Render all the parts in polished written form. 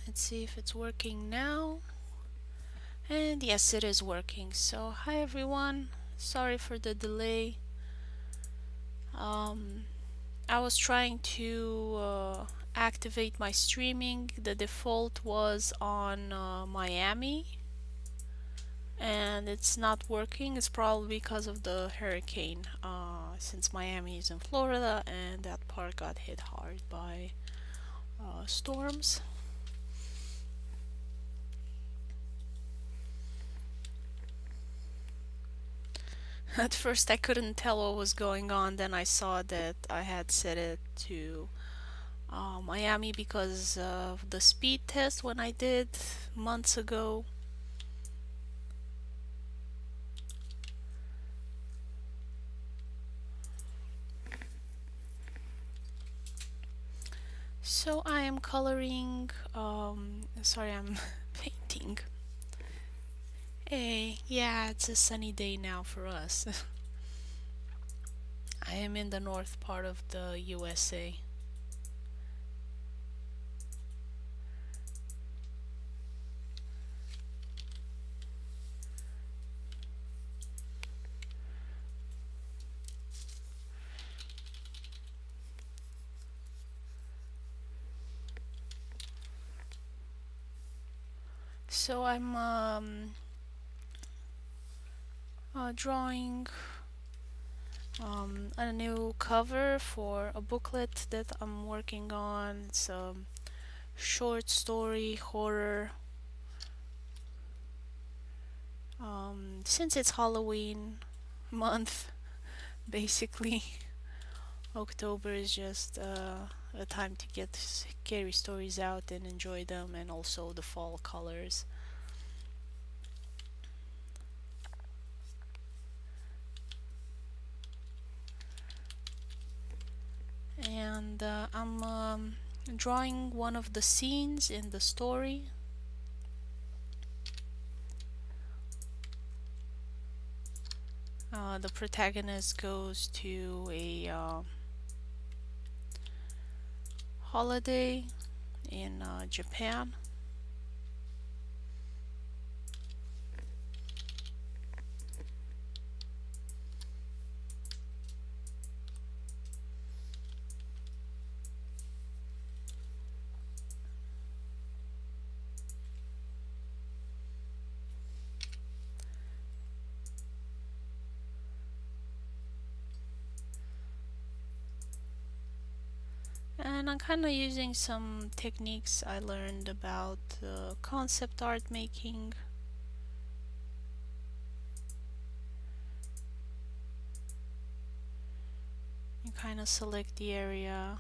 Let's see if it's working now. And yes, it is working. So hi everyone, sorry for the delay. um, I was trying to activate my streaming. The default was on Miami, and it's not working. It's probably because of the hurricane, since Miami is in Florida and that part got hit hard by storms. At first I couldn't tell what was going on, then I saw that I had set it to Miami because of the speed test when I did months ago. So I am coloring, sorry, I'm painting. Hey, yeah, it's a sunny day now for us. I am in the north part of the USA. So I'm drawing a new cover for a booklet that I'm working on. It's a short story horror. Since it's Halloween month, basically, October is just a time to get scary stories out and enjoy them, and also the fall colors. And I'm drawing one of the scenes in the story. The protagonist goes to a holiday in Japan. And I'm kind of using some techniques I learned about concept art making. You kind of select the area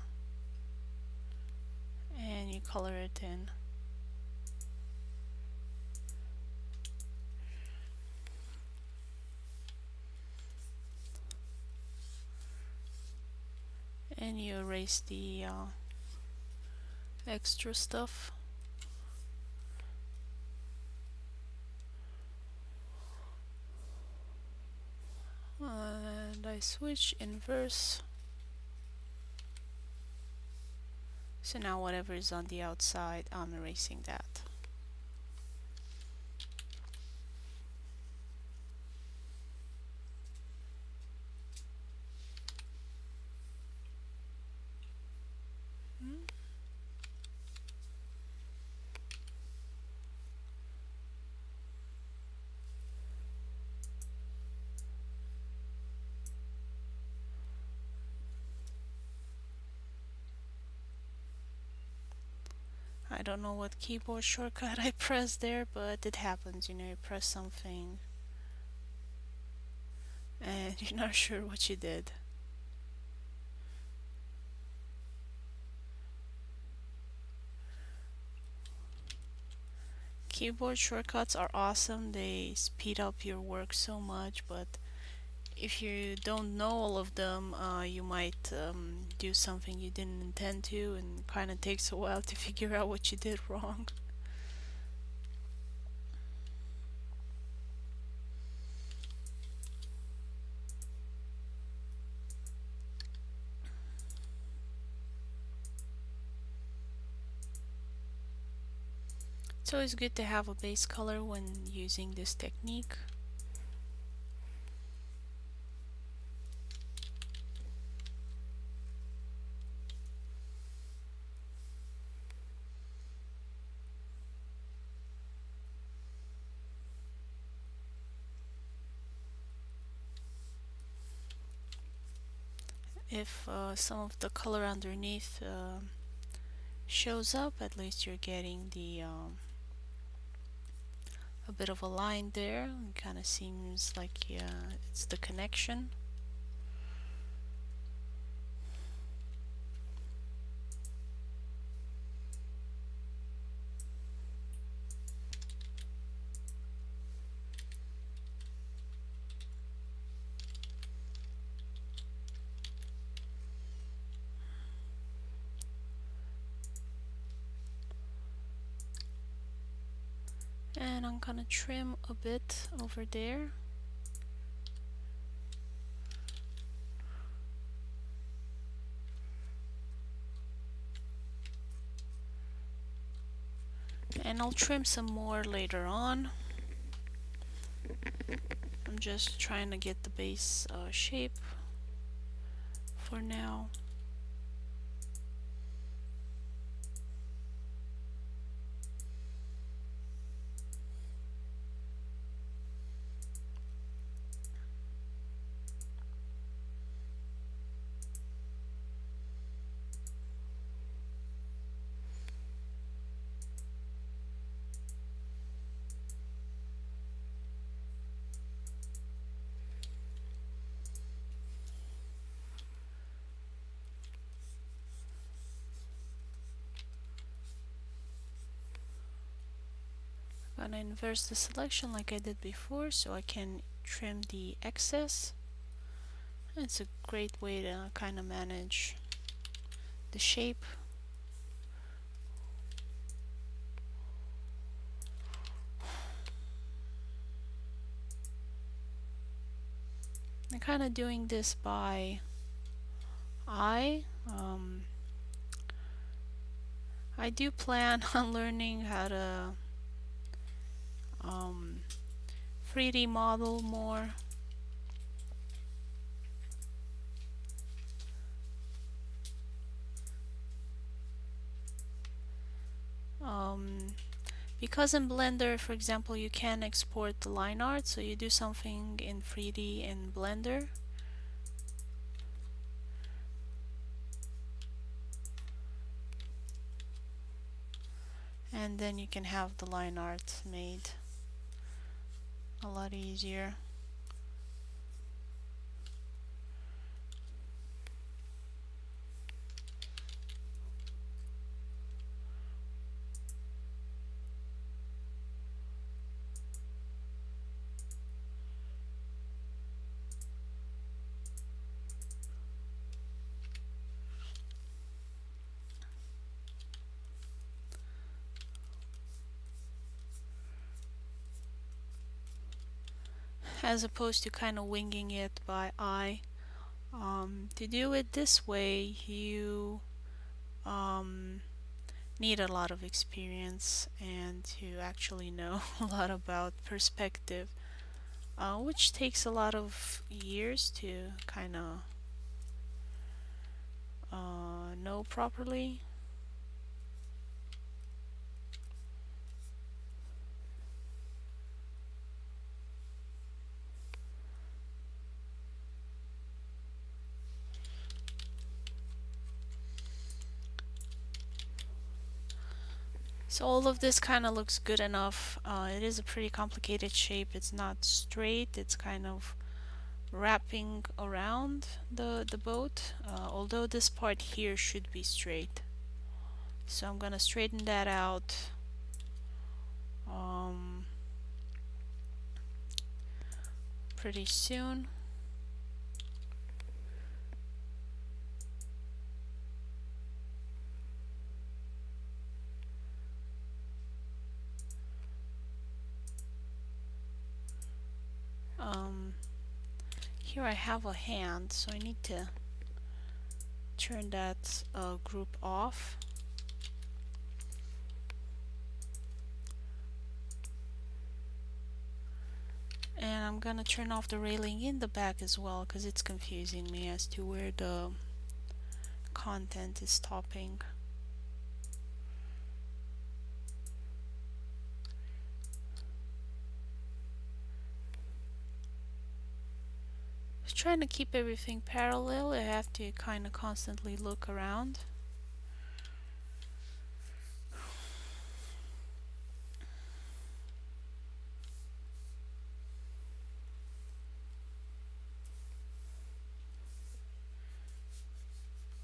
and you color it in. And you erase the extra stuff. And I switch inverse. So now whatever is on the outside, I'm erasing that. I don't know what keyboard shortcut I pressed there, but it happens, you know, you press something and you're not sure what you did. Keyboard shortcuts are awesome, they speed up your work so much, but if you don't know all of them, you might do something you didn't intend to, and kind of takes a while to figure out what you did wrong. It's always good to have a base color when using this technique. If some of the color underneath shows up, at least you're getting the a bit of a line there. It kind of seems like it's the connection. And I'm gonna trim a bit over there. And I'll trim some more later on. I'm just trying to get the base shape for now. I'm gonna inverse the selection like I did before so I can trim the excess. It's a great way to kind of manage the shape. I'm kind of doing this by eye. I do plan on learning how to 3D model more. Because in Blender, for example, you can export the line art, so you do something in 3D in Blender. And then you can have the line art made a lot easier. As opposed to kind of winging it by eye. To do it this way, you need a lot of experience and to actually know a lot about perspective, which takes a lot of years to kind of know properly. So all of this kind of looks good enough. It is a pretty complicated shape. It's not straight. It's kind of wrapping around the boat, although this part here should be straight. So I'm gonna straighten that out. Pretty soon. Here I have a hand, so I need to turn that group off. And I'm gonna turn off the railing in the back as well because it's confusing me as to where the content is stopping. Just trying to keep everything parallel. I have to kind of constantly look around.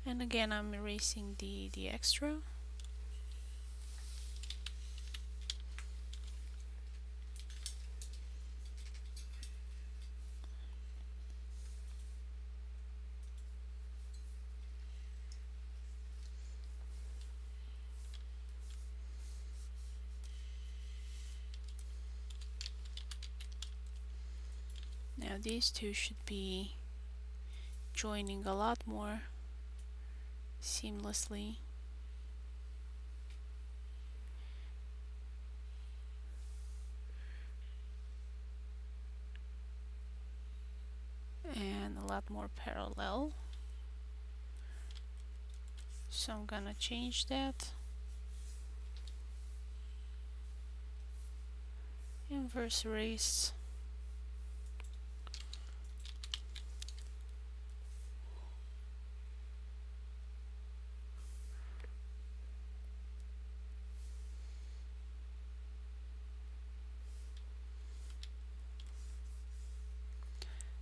And again, I'm erasing the extra. Now these two should be joining a lot more seamlessly. And a lot more parallel. So I'm gonna change that. Inverse erase.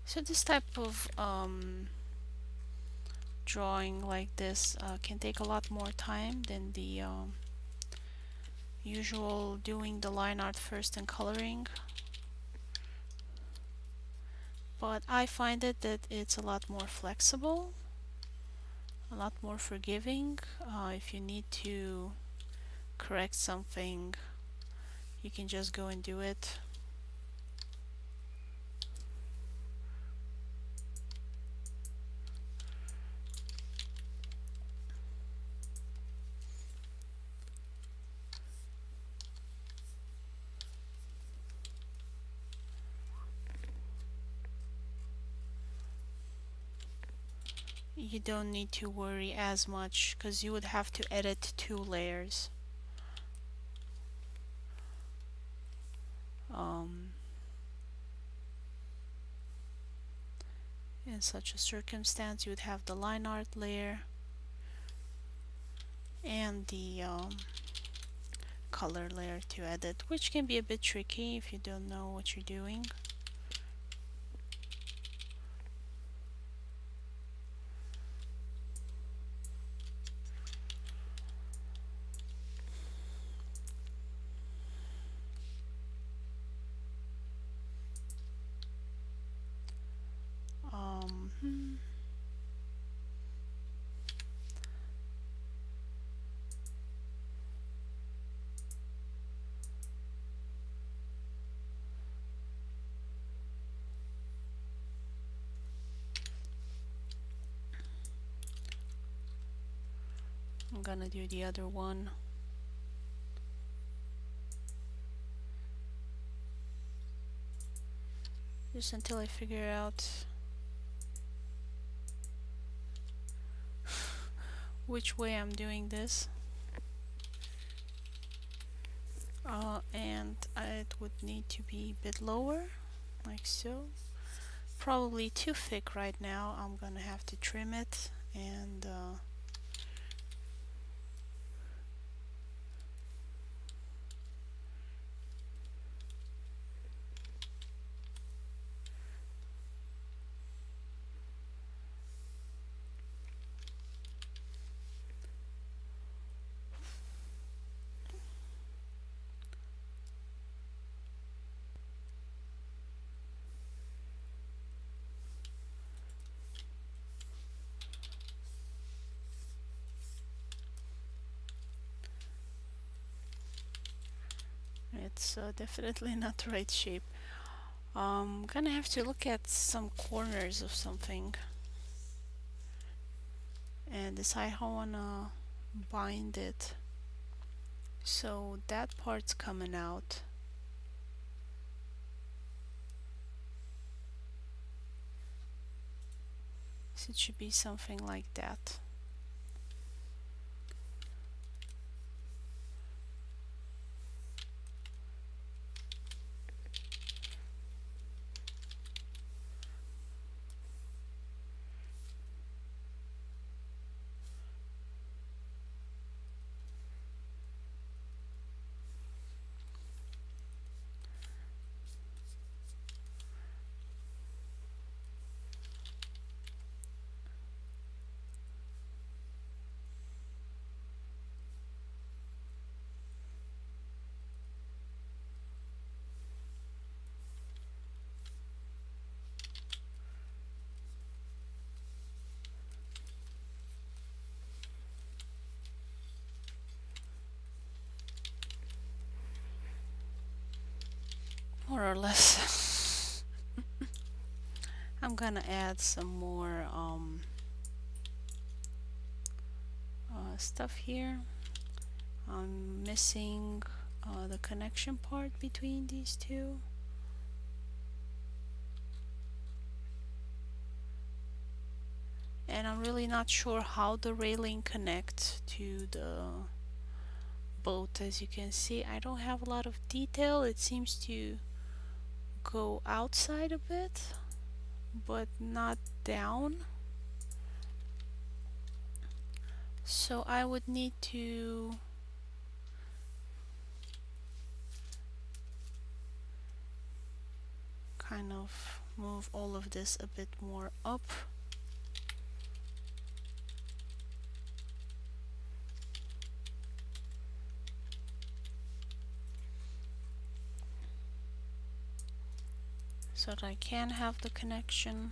So this type of drawing like this can take a lot more time than the usual doing the line art first and coloring. But I find it that it's a lot more flexible, a lot more forgiving. If you need to correct something, you can just go and do it. You don't need to worry as much because you would have to edit 2 layers. In such a circumstance, you would have the line art layer and the color layer to edit, which can be a bit tricky if you don't know what you're doing. I'm gonna do the other one. Just until I figure out which way I'm doing this. And it would need to be a bit lower, like so. Probably too thick right now. I'm gonna have to trim it and it's definitely not the right shape. I'm gonna have to look at some corners of something and decide how I wanna bind it. So that part's coming out. So it should be something like that. More or less. I'm gonna add some more stuff here. I'm missing the connection part between these two. And I'm really not sure how the railing connects to the boat. As you can see, I don't have a lot of detail. It seems to go outside a bit, but not down. So I would need to kind of move all of this a bit more up. So that I can have the connection.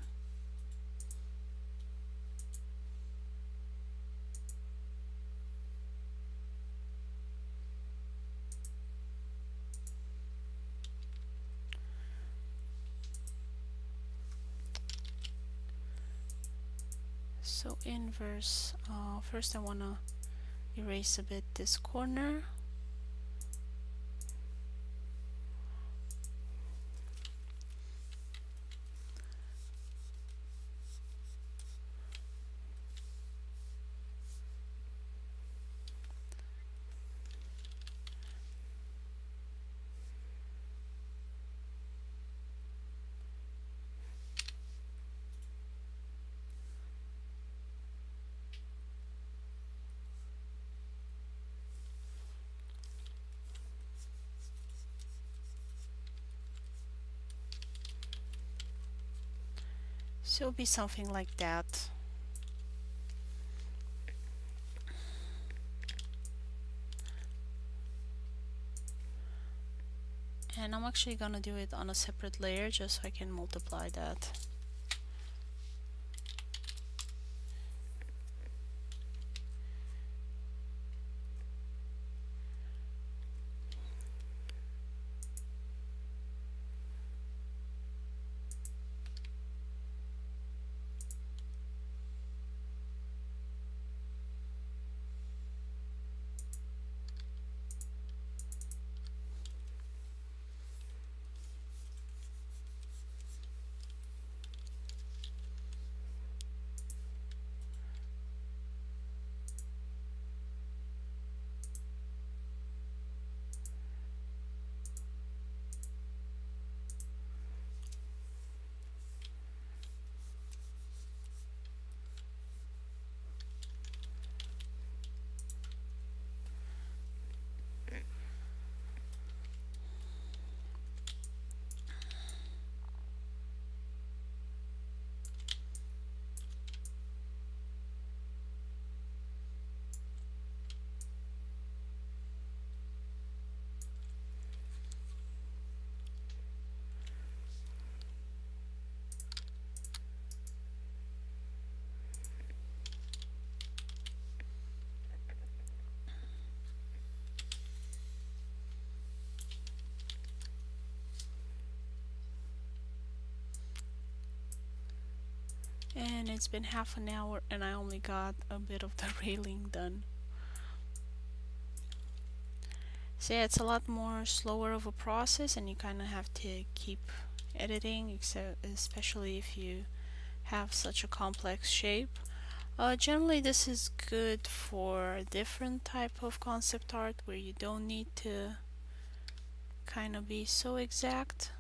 So inverse, first I want to erase a bit this corner. So it'll be something like that. And I'm actually gonna do it on a separate layer just so I can multiply that. And it's been half an hour and I only got a bit of the railing done. So yeah, it's a lot more slower of a process and you kind of have to keep editing, except especially if you have such a complex shape. Generally this is good for a different type of concept art where you don't need to kind of be so exact.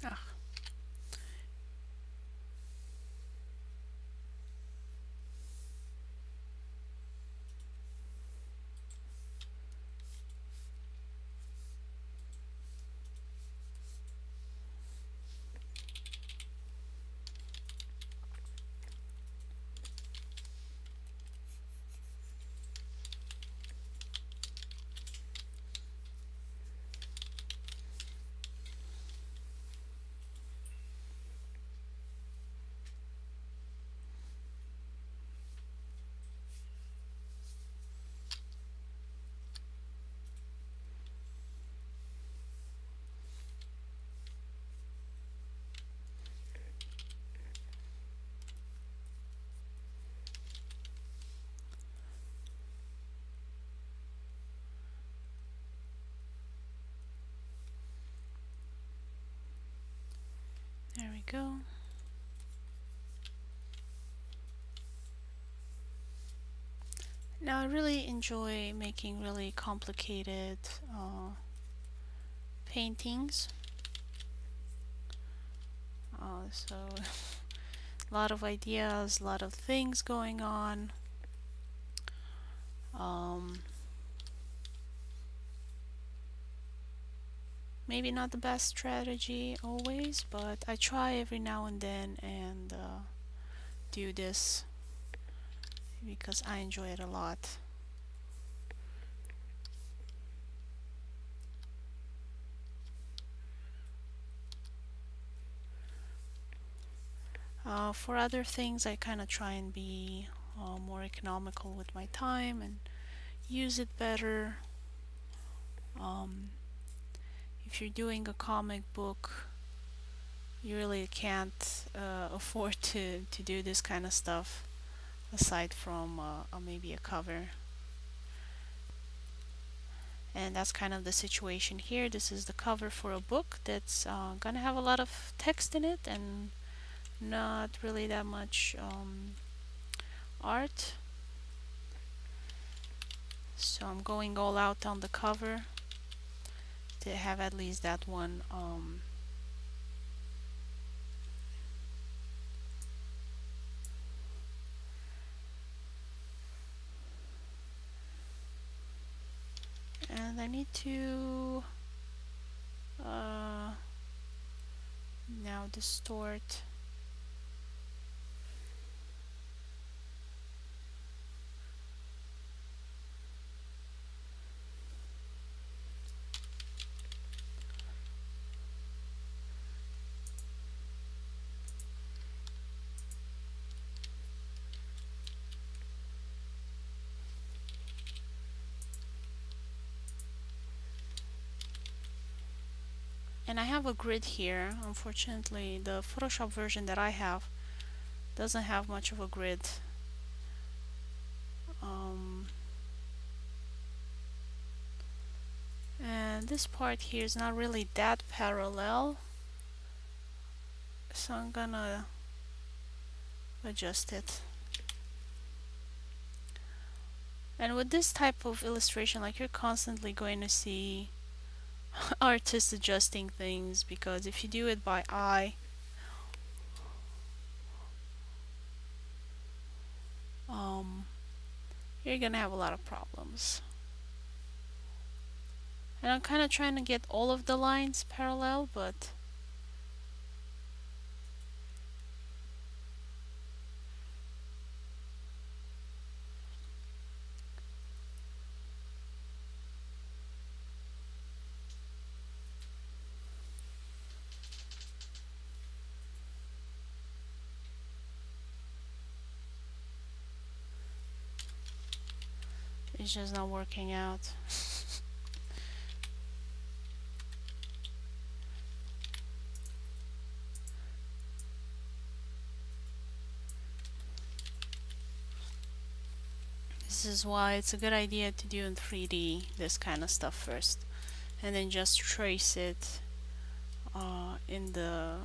Ah, there we go. Now I really enjoy making really complicated paintings. So a lot of ideas, a lot of things going on. Um, Maybe not the best strategy always, but I try every now and then and do this because I enjoy it a lot. For other things, I kind of try and be more economical with my time and use it better. Um, if you're doing a comic book, you really can't afford to do this kind of stuff aside from maybe a cover. And that's kind of the situation here. This is the cover for a book that's gonna have a lot of text in it and not really that much art. So I'm going all out on the cover to have at least that one and I need to now distort. And I have a grid here. Unfortunately, the Photoshop version that I have doesn't have much of a grid. Um, and this part here is not really that parallel, so I'm gonna adjust it. And with this type of illustration, like, you're constantly going to see artists adjusting things, because if you do it by eye, um, you're gonna have a lot of problems. And I'm kind of trying to get all of the lines parallel, but it's just not working out. This is why it's a good idea to do in 3D this kind of stuff first, and then just trace it in the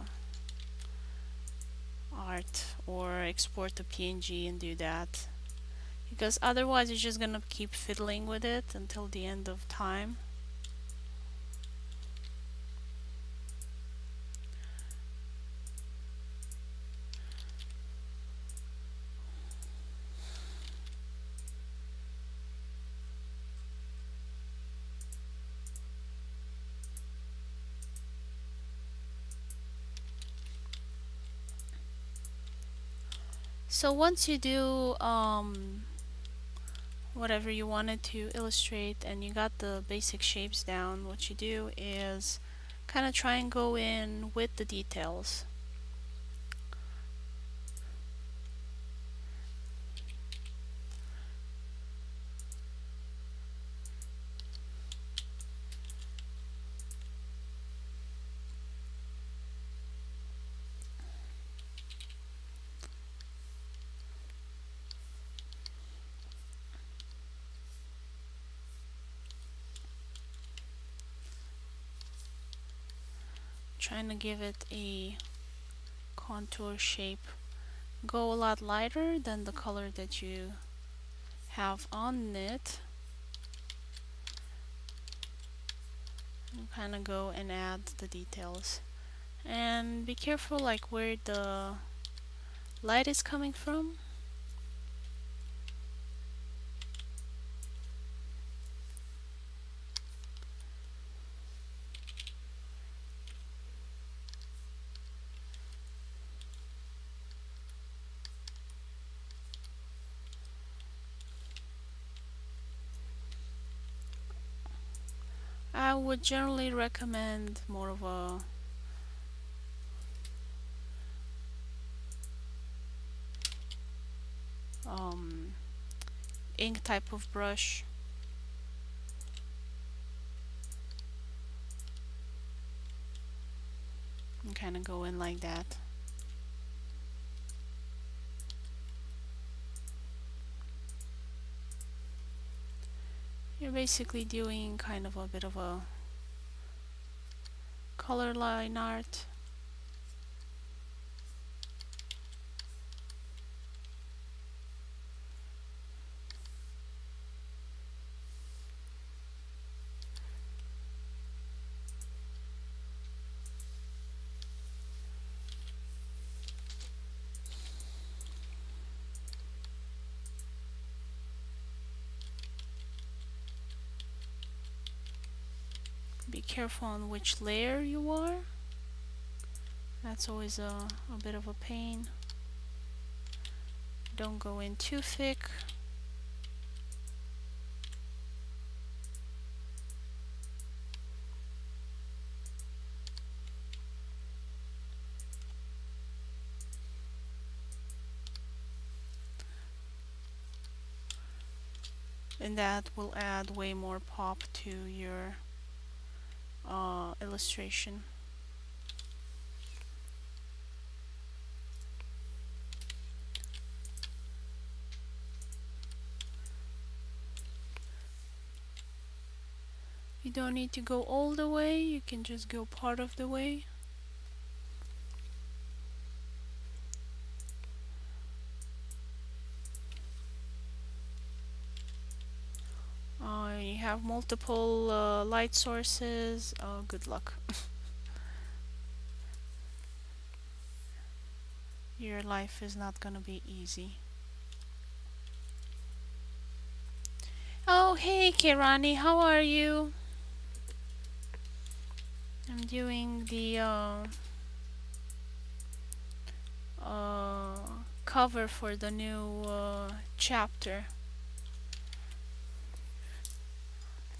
art, or export the PNG and do that, because otherwise you're just gonna keep fiddling with it until the end of time. So once you do whatever you wanted to illustrate and you got the basic shapes down, what you do is kind of try and go in with the details. Trying to give it a contour shape. Go a lot lighter than the color that you have on it, and kind of go and add the details. And be careful like where the light is coming from. I would generally recommend more of a ink type of brush. And kind of go in like that. You're basically doing kind of a bit of a color line art. Be careful on which layer you are. That's always a bit of a pain. Don't go in too thick. And that will add way more pop to your illustration. You don't need to go all the way, you can just go part of the way. You have multiple light sources. Oh, good luck. Your life is not gonna be easy. Oh, hey Kirani, how are you? I'm doing the cover for the new chapter.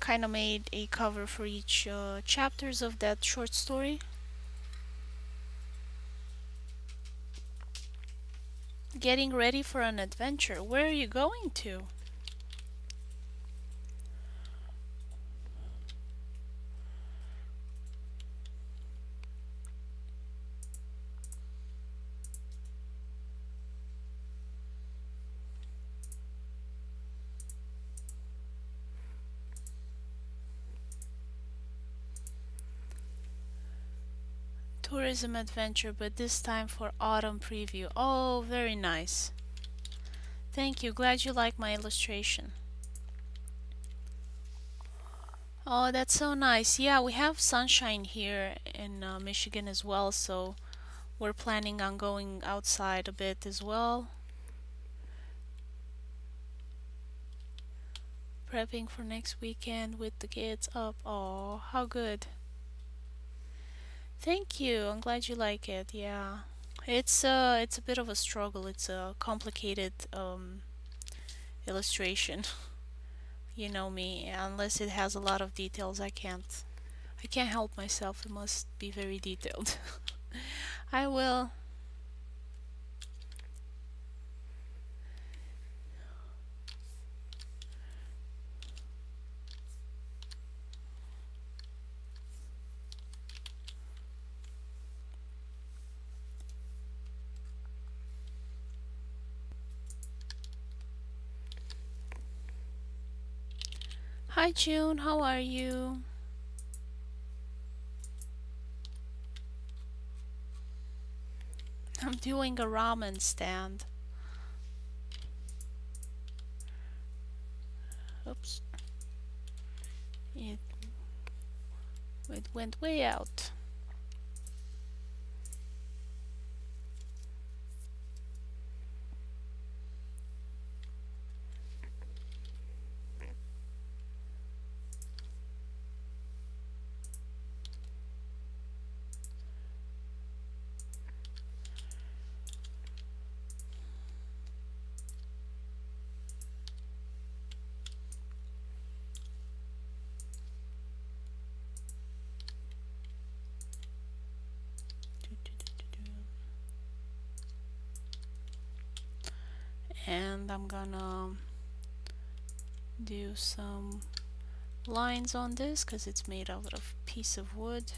Kind of made a cover for each chapters of that short story. Getting ready for an adventure. Where are you going to? Tourism adventure, but this time for autumn preview. Oh, very nice. Thank you. Glad you like my illustration. Oh, that's so nice. Yeah, we have sunshine here in Michigan as well, so we're planning on going outside a bit as well. Prepping for next weekend with the kids up. Oh, how good. Thank you. I'm glad you like it. Yeah. It's a bit of a struggle. It's a complicated illustration. You know me, unless it has a lot of details, I can't help myself. It must be very detailed. I will. Hi June, how are you? I'm doing a ramen stand. Oops. It, it went way out. And I'm gonna do some lines on this because it's made out of a piece of wood.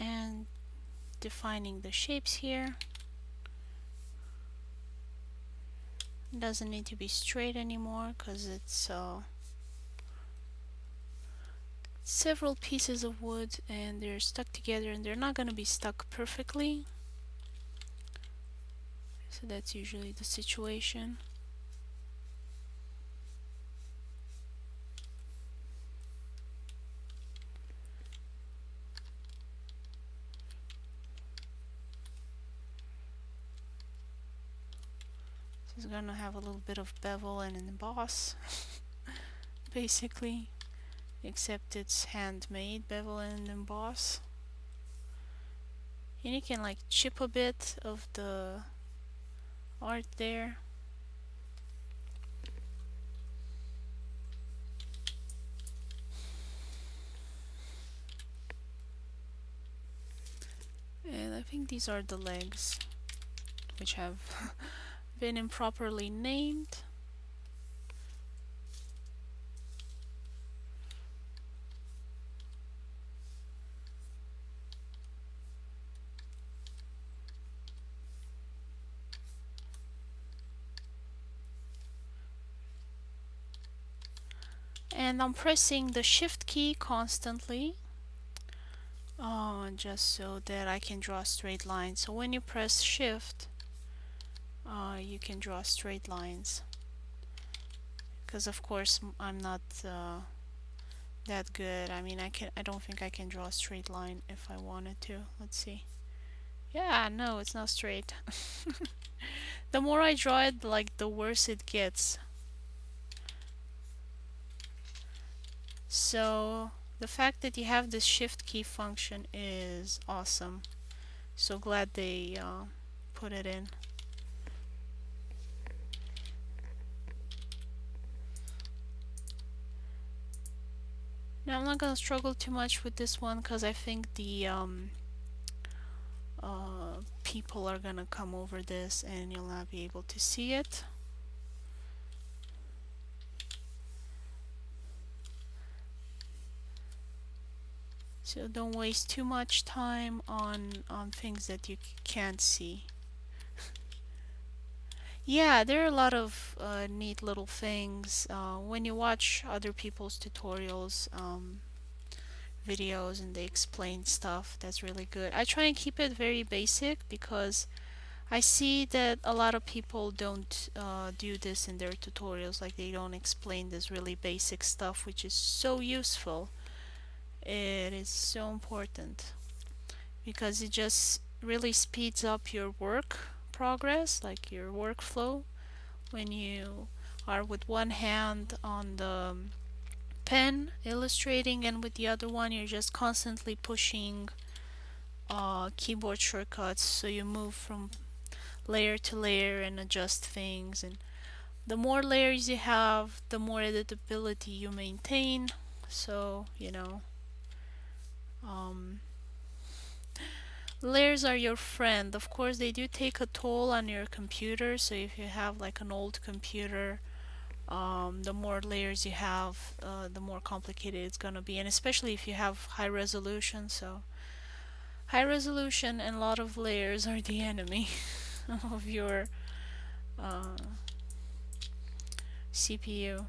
And defining the shapes here. It doesn't need to be straight anymore because it's several pieces of wood and they're stuck together and they're not going to be stuck perfectly. So that's usually the situation. It's gonna have a little bit of bevel and emboss basically, except it's handmade bevel and emboss, and you can like chip a bit of the art there. And I think these are the legs, which have been improperly named. And I'm pressing the shift key constantly, just so that I can draw a straight line. So when you press shift, you can draw straight lines, because of course I'm not that good. I mean, I don't think I can draw a straight line if I wanted to. Let's see. Yeah, no, it's not straight. The more I draw it, like, the worse it gets. So the fact that you have this shift key function is awesome. So glad they put it in. Now I'm not gonna struggle too much with this one because I think the people are gonna come over this and you'll not be able to see it. So don't waste too much time on things that you can't see. Yeah, there are a lot of neat little things when you watch other people's tutorials, videos, and they explain stuff. That's really good. I try and keep it very basic because I see that a lot of people don't do this in their tutorials. Like they don't explain this really basic stuff, which is so useful. It is so important because it just really speeds up your work progress, like your workflow, when you are with one hand on the pen illustrating and with the other one you're just constantly pushing keyboard shortcuts, so you move from layer to layer and adjust things, and the more layers you have the more editability you maintain. So um, layers are your friend. Of course they do take a toll on your computer, so if you have like an old computer, the more layers you have, the more complicated it's gonna be, and especially if you have high resolution. So high resolution and a lot of layers are the enemy of your uh, CPU.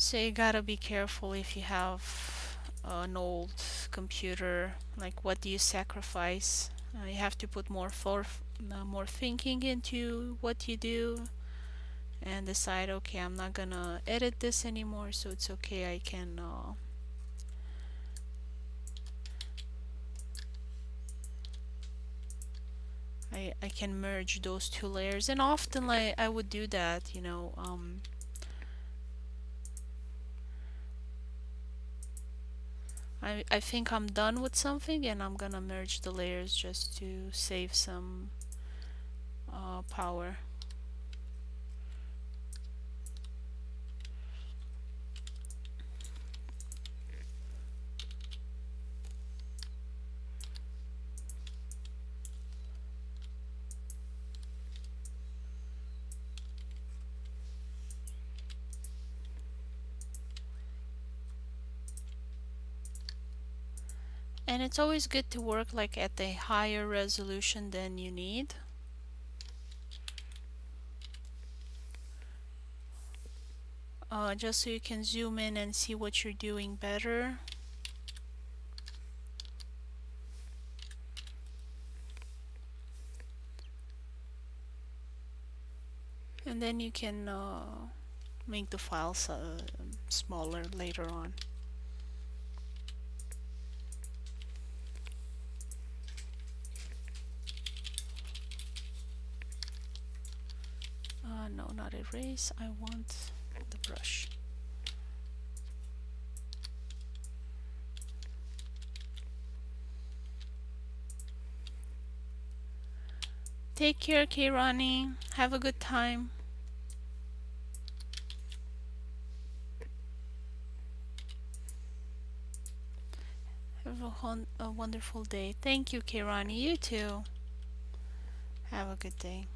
So you gotta be careful if you have an old computer. Like, what do you sacrifice? You have to put more thinking into what you do and decide, okay, I'm not gonna edit this anymore, so it's okay, I can merge those two layers. And often like I would do that, I think I'm done with something and I'm gonna merge the layers just to save some power. And it's always good to work like at a higher resolution than you need. Just so you can zoom in and see what you're doing better. And then you can make the files smaller later on. No, not erase. I want the brush. Take care, Kairani. Have a good time. Have a wonderful day. Thank you, Kairani. You too. Have a good day.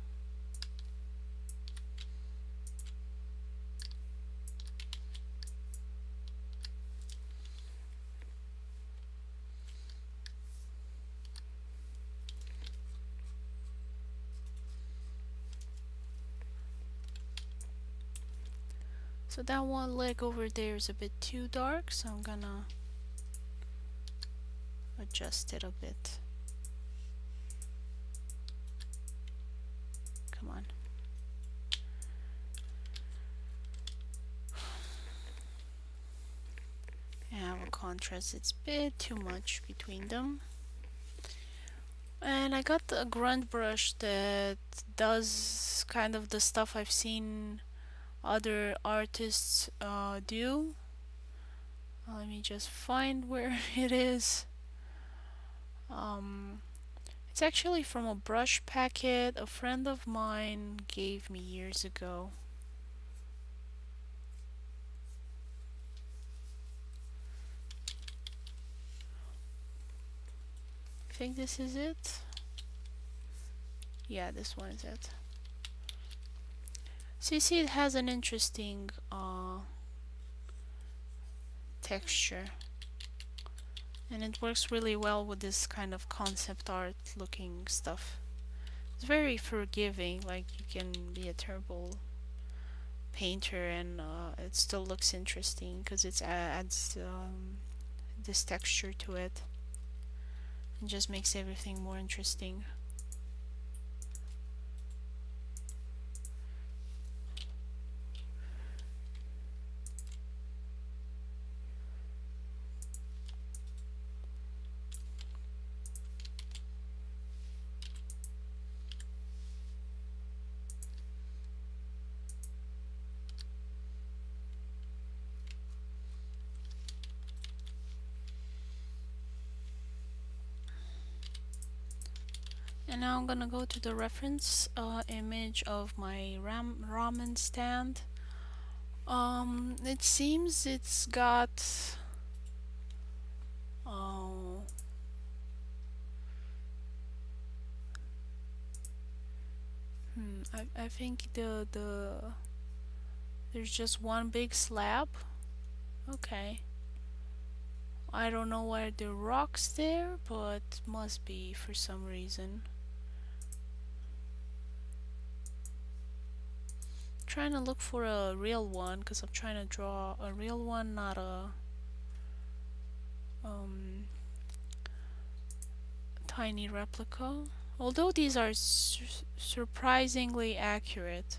So that one leg over there is a bit too dark, so I'm gonna adjust it a bit. Come on. I have a contrast, it's a bit too much between them. And I got a grunt brush that does kind of the stuff I've seen other artists do. Let me just find where it is. It's actually from a brush packet a friend of mine gave me years ago. I think this is it. Yeah, this one is it. So you see it has an interesting texture. And it works really well with this kind of concept art looking stuff. It's very forgiving, like you can be a terrible painter and it still looks interesting because it adds this texture to it and just makes everything more interesting. And now I'm gonna go to the reference image of my ramen stand. It seems it's got oh I think there's just one big slab. Okay. I don't know why the rock's there, but must be for some reason. Trying to look for a real one because I'm trying to draw a real one, not a tiny replica. Although these are surprisingly accurate.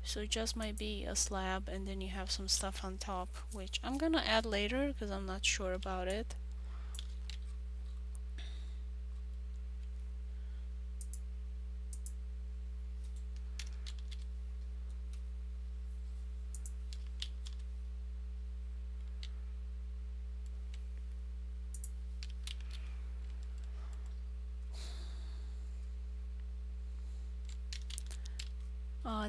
So it just might be a slab and then you have some stuff on top, which I'm gonna add later because I'm not sure about it.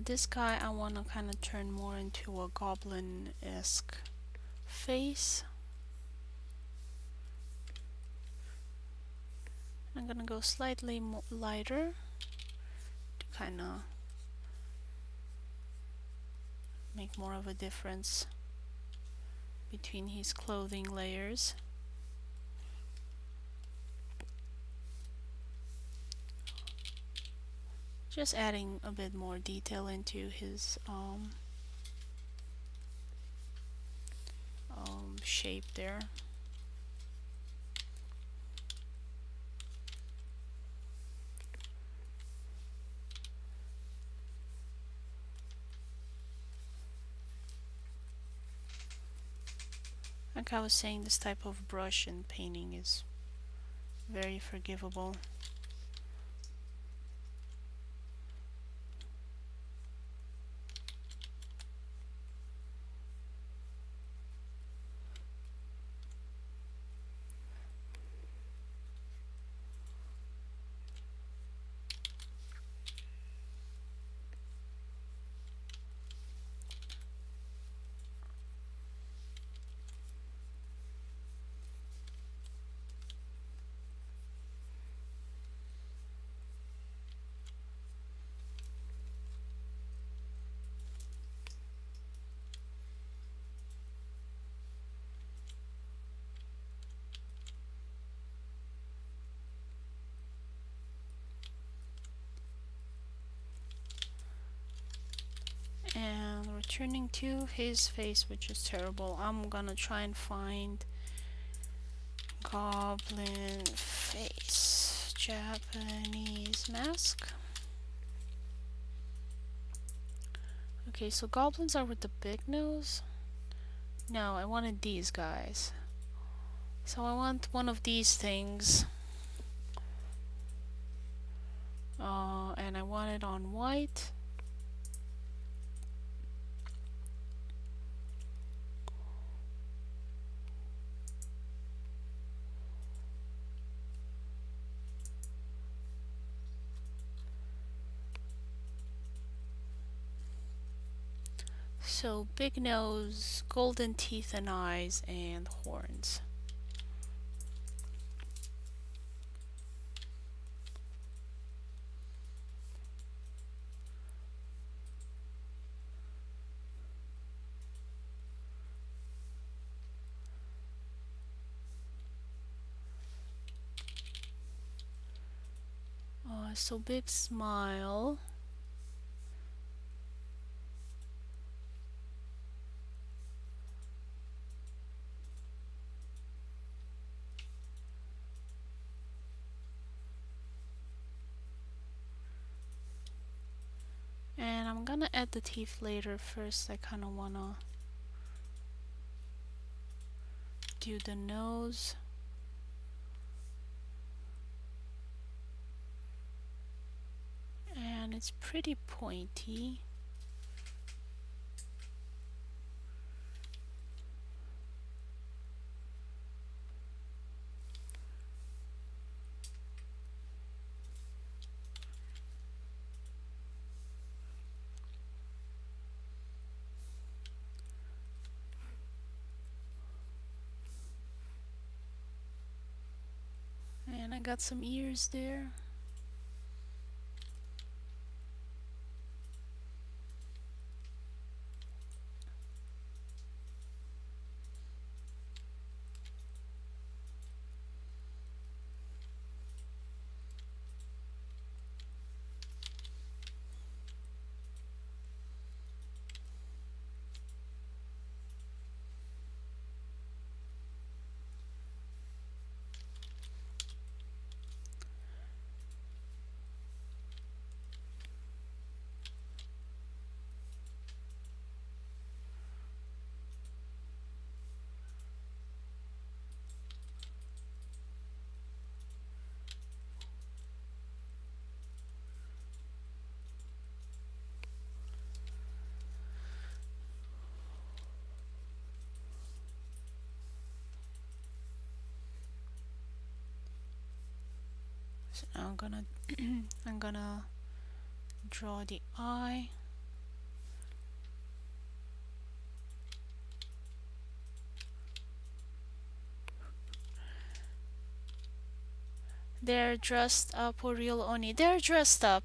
This guy I want to kind of turn more into a goblin-esque face. I'm gonna go slightly lighter to kind of make more of a difference between his clothing layers. Just adding a bit more detail into his shape there. Like I was saying, this type of brush and painting is very forgivable. And returning to his face, which is terrible, I'm gonna try and find goblin face Japanese mask. Okay, so goblins are with the big nose. No, I wanted these guys. So I want one of these things. And I want it on white. So big nose, golden teeth and eyes, and horns. So big smile. And I'm gonna add the teeth later. First, I kind of wanna do the nose. And it's pretty pointy. And I got some ears there. So now I'm gonna draw the eye. They're dressed up, or real Oni. They're dressed up.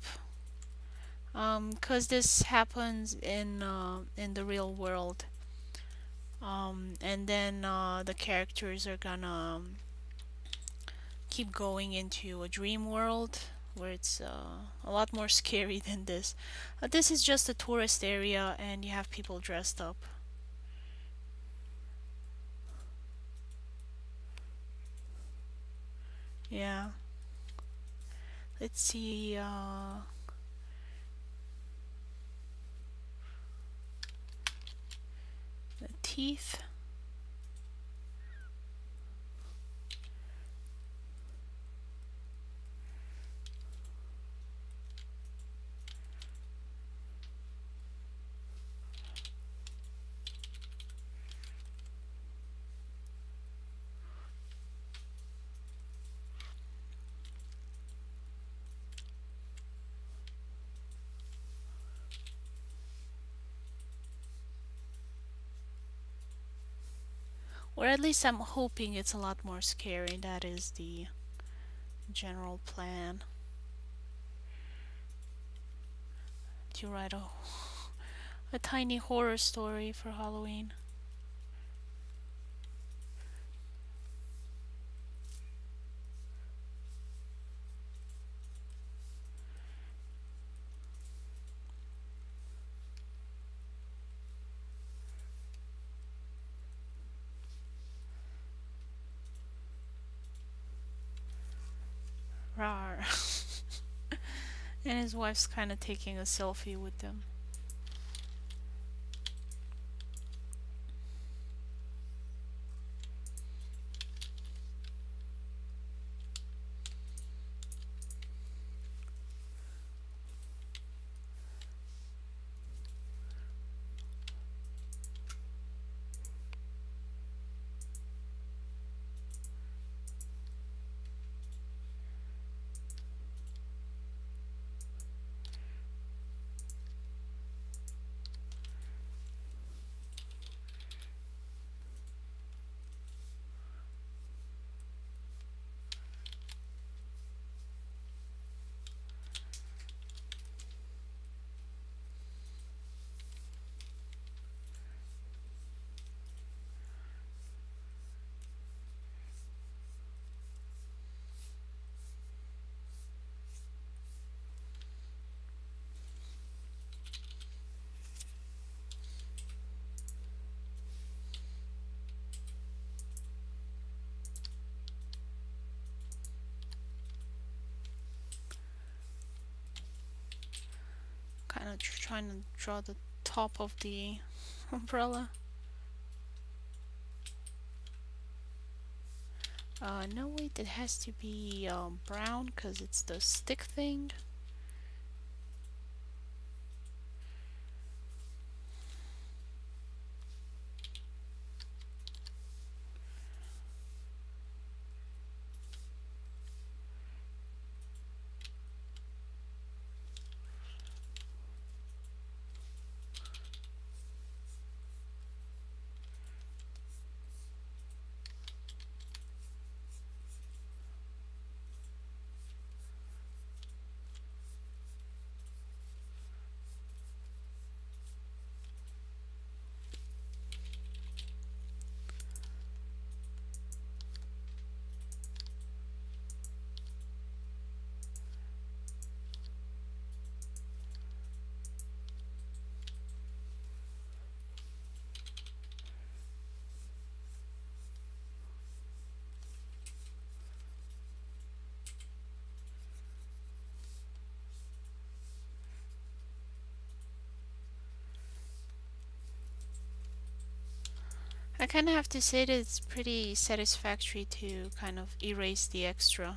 'Cause this happens in the real world. And then the characters are gonna keep going into a dream world where it's a lot more scary than this. This is just a tourist area and you have people dressed up. Yeah. Let's see. The teeth. Or at least I'm hoping it's a lot more scary. That is the general plan. To write a tiny horror story for Halloween. Rawr. And his wife's kind of taking a selfie with them. trying to draw the top of the umbrella. No, wait, it has to be brown because it's the stick thing. I kind of have to say that it's pretty satisfactory to kind of erase the extra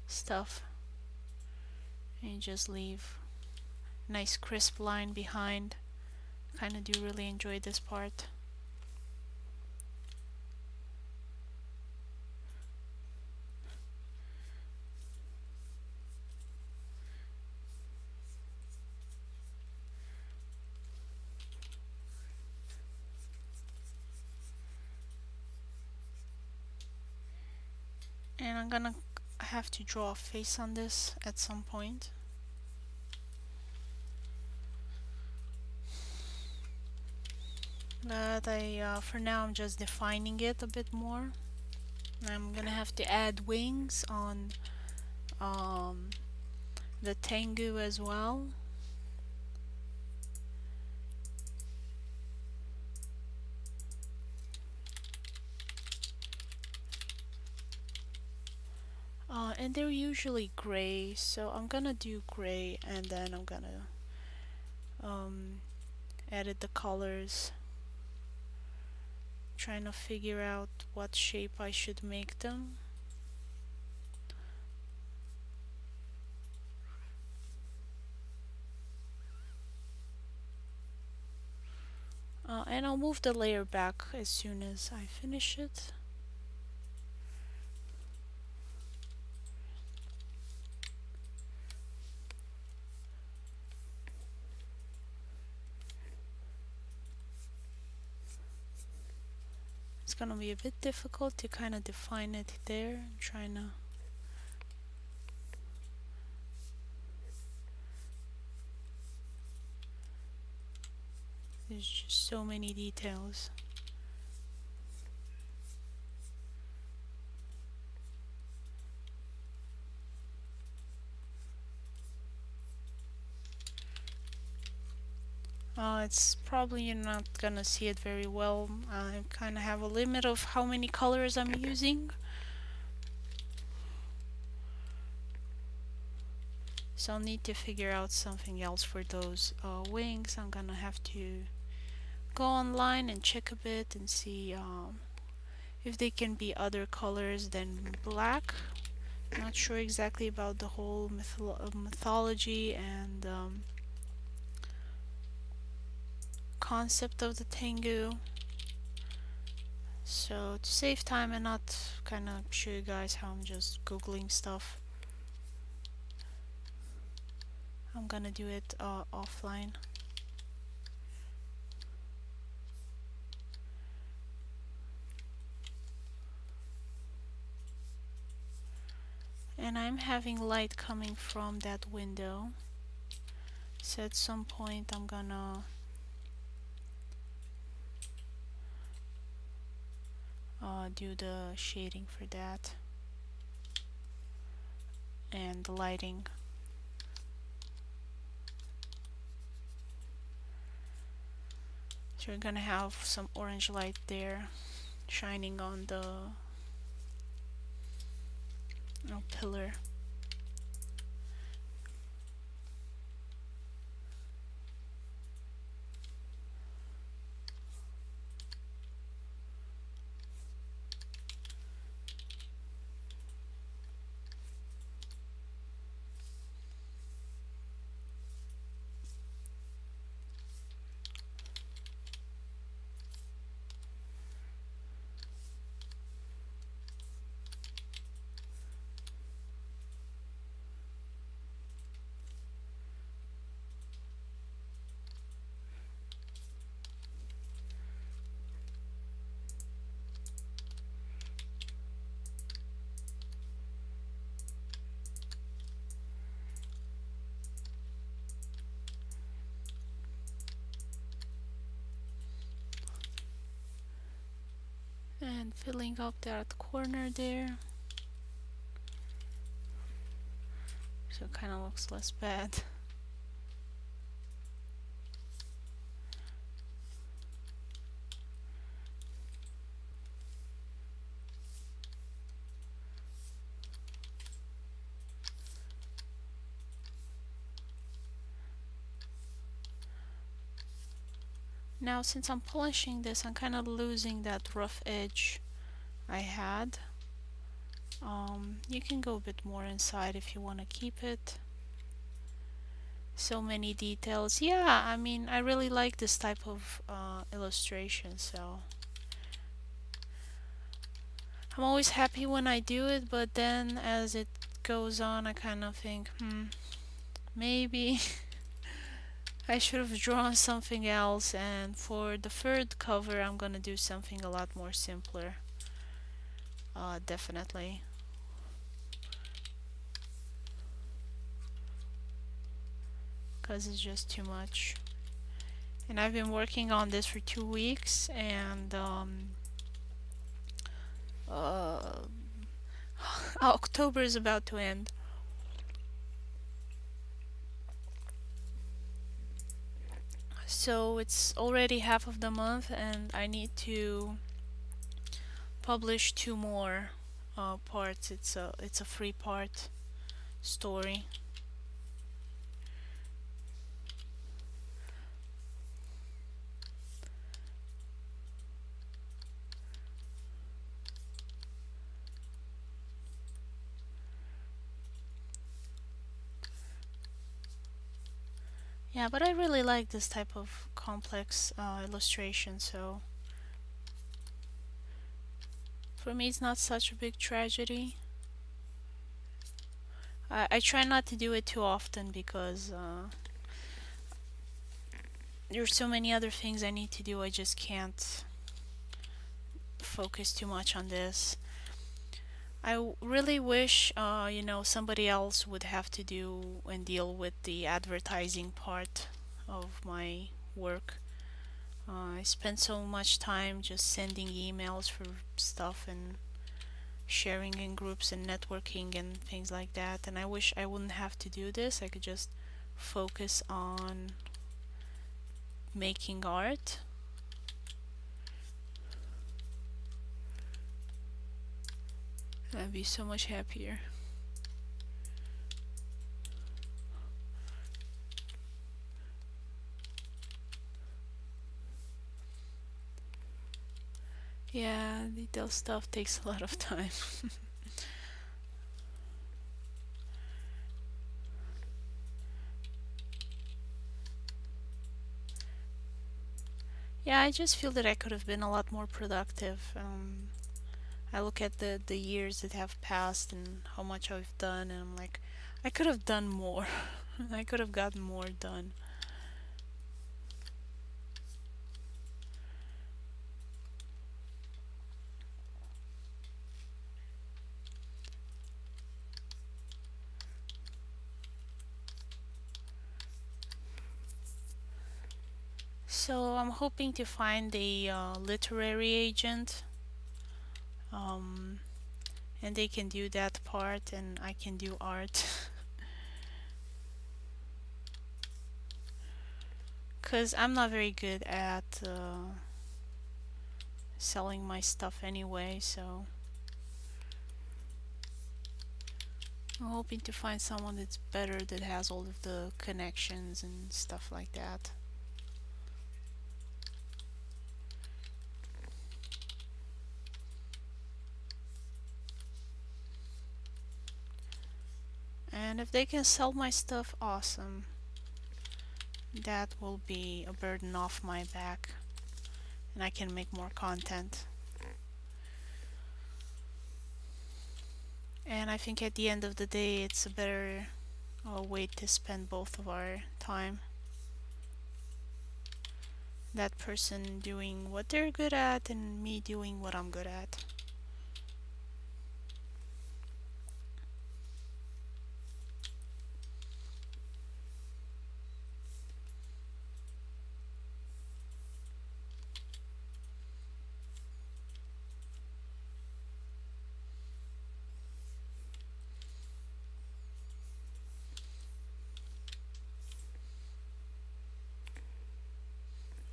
stuff and just leave a nice crisp line behind. Kind of do really enjoy this part. And I'm gonna have to draw a face on this at some point. But for now I'm just defining it a bit more. I'm gonna have to add wings on the Tengu as well. And they're usually gray, so I'm gonna do gray and then I'm gonna edit the colors, trying to figure out what shape I should make them. And I'll move the layer back as soon as I finish it. It's gonna be a bit difficult to kind of define it there. I'm trying to there's just so many details. It's probably you're not gonna see it very well. I kind of have a limit of how many colors I'm using. So I'll need to figure out something else for those wings. I'm gonna have to go online and check a bit and see if they can be other colors than black. I'm not sure exactly about the whole mythology and concept of the Tengu. So to save time and not kind of show you guys how I'm just googling stuff, I'm gonna do it offline. And I'm having light coming from that window, so at some point I'm gonna do the shading for that and the lighting. So we're gonna have some orange light there shining on the pillar. And filling up that corner there, so it kind of looks less bad. Now since I'm polishing this, I'm kind of losing that rough edge I had. You can go a bit more inside if you want to keep it. So many details. Yeah, I mean, I really like this type of illustration, so I'm always happy when I do it, but then as it goes on, I kind of think, maybe I should have drawn something else, and for the third cover, I'm gonna do something a lot more simpler. Definitely. Because it's just too much. And I've been working on this for 2 weeks, and October is about to end. So it's already half of the month, and I need to publish 2 more parts. It's a 3-part story. Yeah, but I really like this type of complex illustration, so for me it's not such a big tragedy. I try not to do it too often because there's so many other things I need to do. I just can't focus too much on this. I really wish, somebody else would have to do and deal with the advertising part of my work. I spend so much time just sending emails for stuff and sharing in groups and networking and things like that, and I wish I wouldn't have to do this. I could just focus on making art. I'd be so much happier. Yeah, detail stuff takes a lot of time. Yeah, I just feel that I could have been a lot more productive. I look at the years that have passed and how much I've done, and I'm like, I could have done more. I could have gotten more done. So I'm hoping to find a literary agent, and they can do that part, and I can do art. Cause I'm not very good at selling my stuff anyway, so I'm hoping to find someone that's better, that has all of the connections and stuff like that. And if they can sell my stuff, awesome. That will be a burden off my back, and I can make more content. And I think at the end of the day, it's a better way to spend both of our time. That person doing what they're good at, and me doing what I'm good at.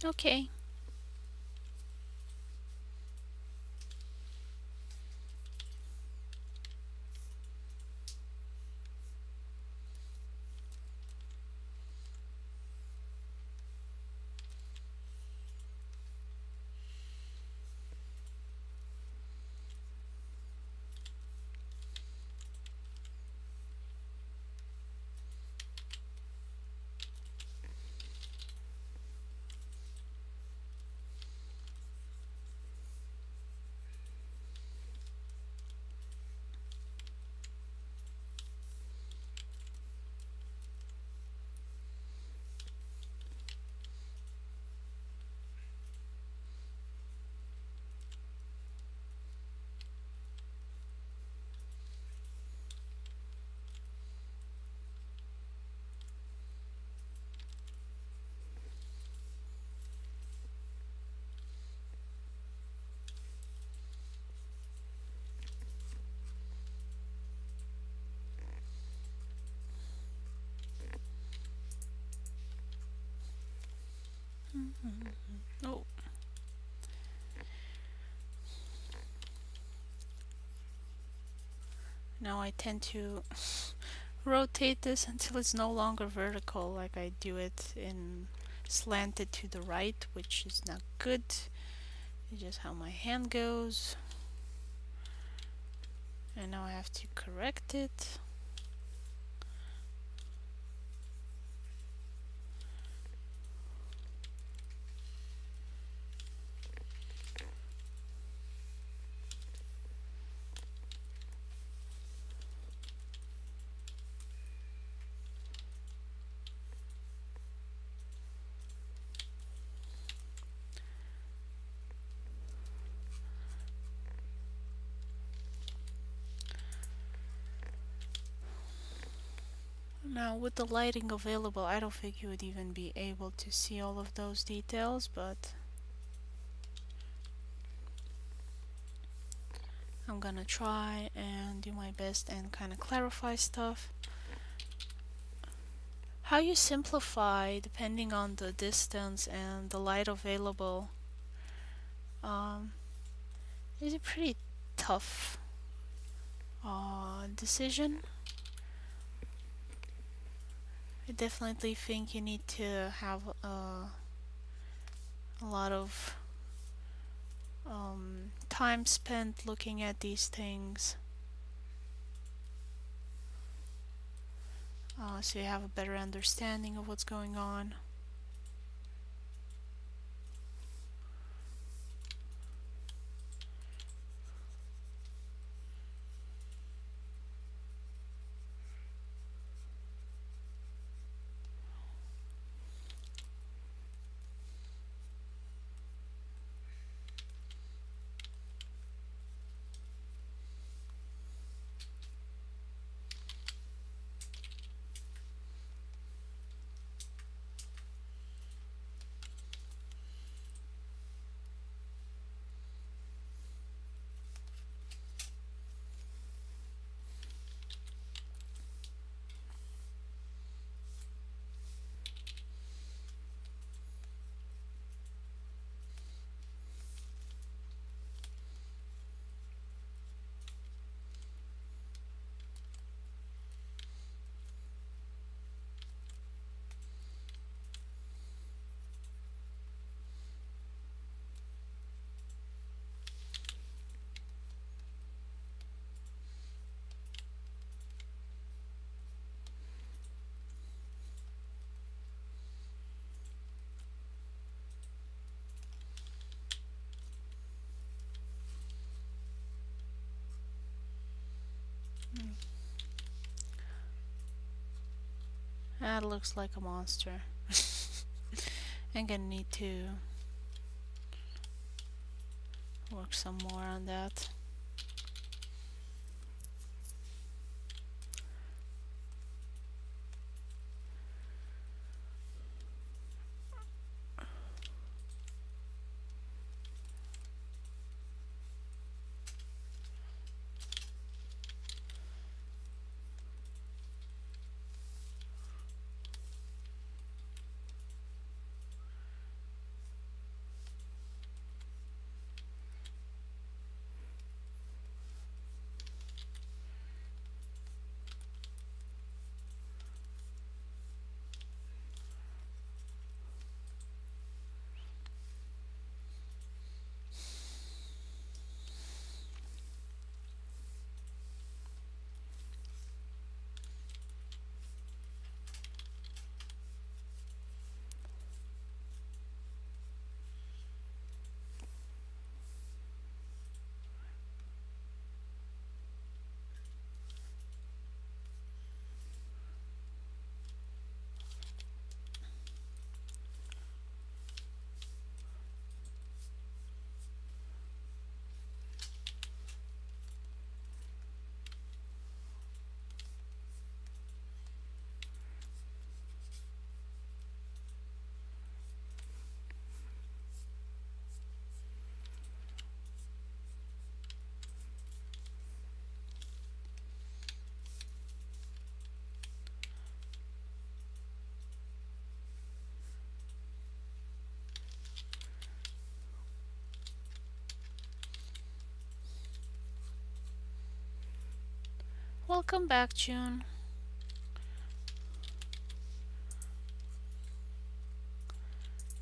Okay. Oh, now I tend to rotate this until it's no longer vertical, like I do it in slanted to the right, which is not good. It's just how my hand goes. And now I have to correct it. Now with the lighting available, I don't think you would even be able to see all of those details, but I'm gonna try and do my best and kind of clarify stuff. How you simplify depending on the distance and the light available is a pretty tough decision. I definitely think you need to have a lot of time spent looking at these things, so you have a better understanding of what's going on. That looks like a monster. I'm gonna need to work some more on that. Welcome back, June.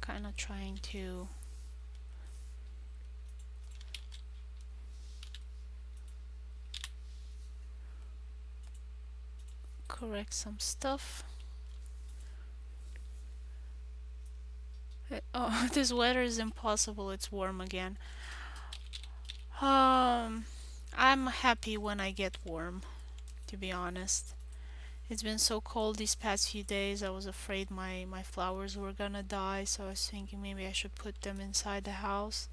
Kind of trying to correct some stuff. Oh, this weather is impossible. It's warm again. Um, I'm happy when I get warm, to be honest. It's been so cold these past few days. I was afraid my flowers were gonna die, so I was thinking maybe I should put them inside the house.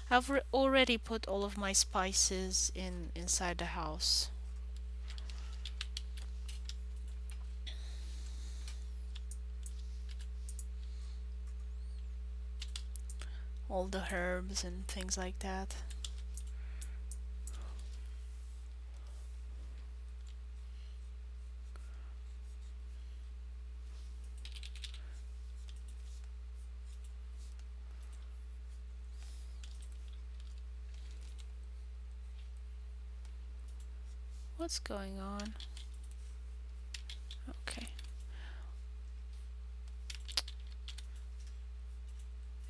I've already put all of my spices inside the house. All the herbs and things like that. What's going on? Okay,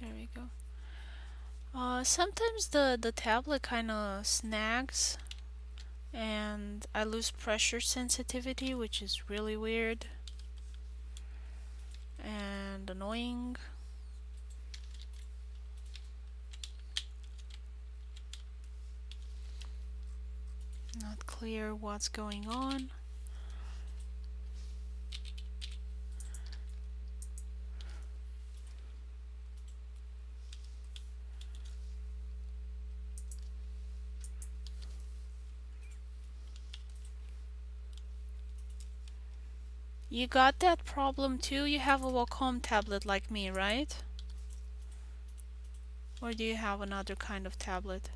there we go. Sometimes the tablet kind of snags and I lose pressure sensitivity, which is really weird and annoying. Not clear what's going on. You got that problem too? You have a Wacom tablet like me, right? Or do you have another kind of tablet?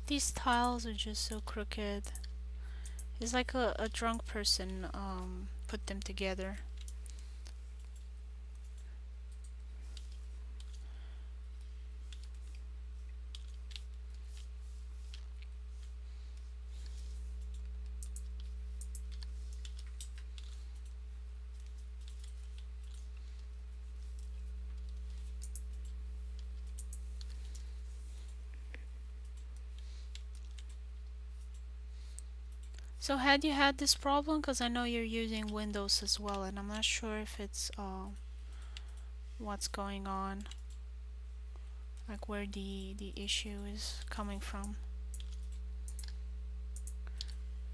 These tiles are just so crooked. It's like a drunk person put them together. So had you had this problem? Because I know you're using Windows as well, and I'm not sure if it's what's going on, like where the issue is coming from.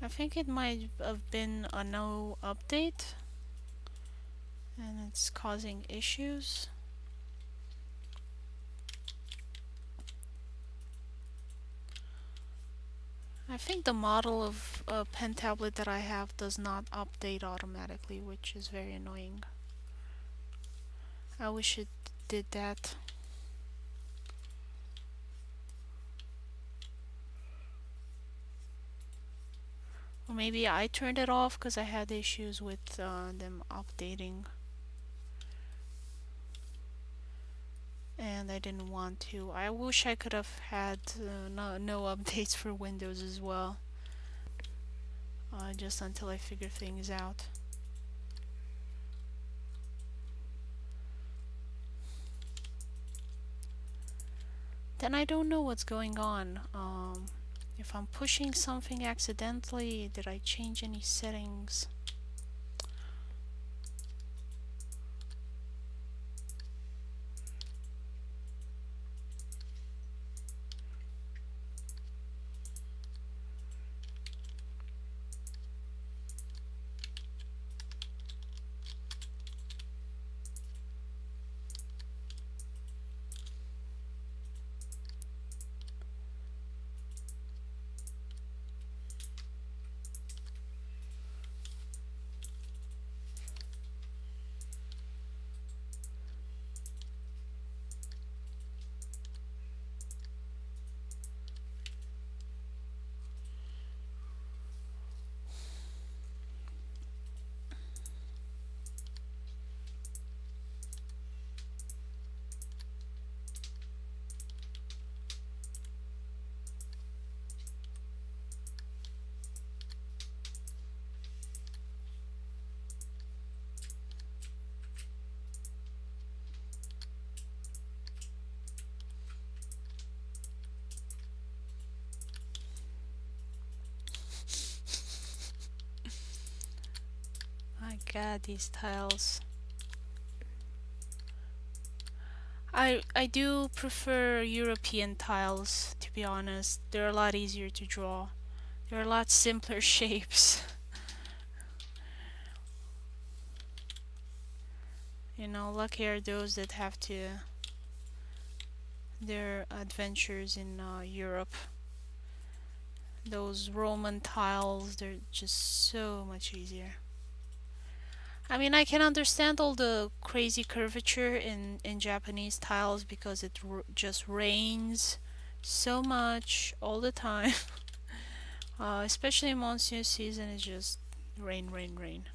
I think it might have been a no update, and it's causing issues. I think the model of pen tablet that I have does not update automatically, which is very annoying. I wish it did that. Or maybe I turned it off because I had issues with them updating. And I didn't want to. I wish I could have had no updates for Windows as well. Just until I figure things out. Then I don't know what's going on. If I'm pushing something accidentally, did I change any settings? My god, these tiles. I do prefer European tiles, to be honest. They're a lot easier to draw. They're a lot simpler shapes. You know, lucky are those that have to their adventures in Europe. Those Roman tiles, they're just so much easier. I mean, I can understand all the crazy curvature in Japanese tiles because it just rains so much all the time. Especially in monsoon season, it's just rain, rain, rain.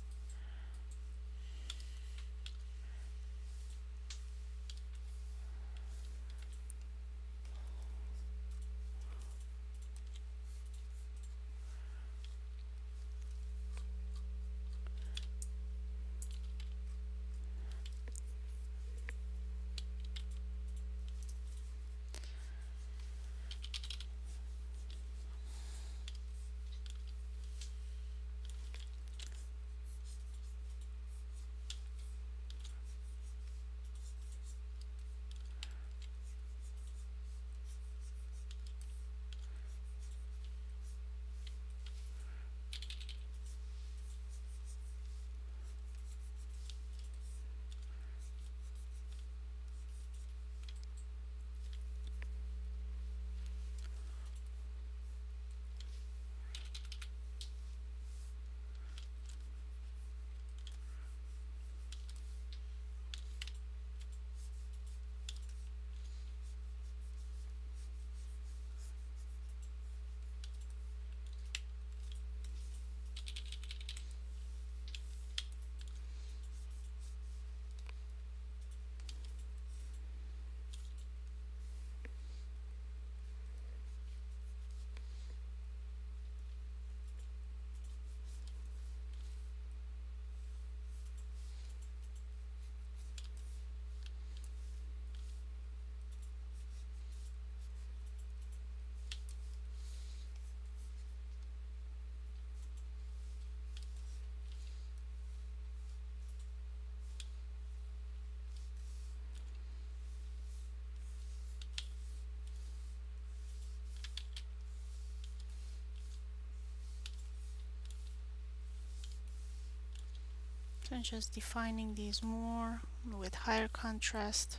So I'm just defining these more with higher contrast,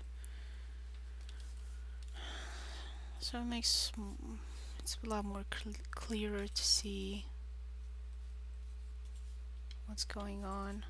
so it makes it's a lot more clearer to see what's going on.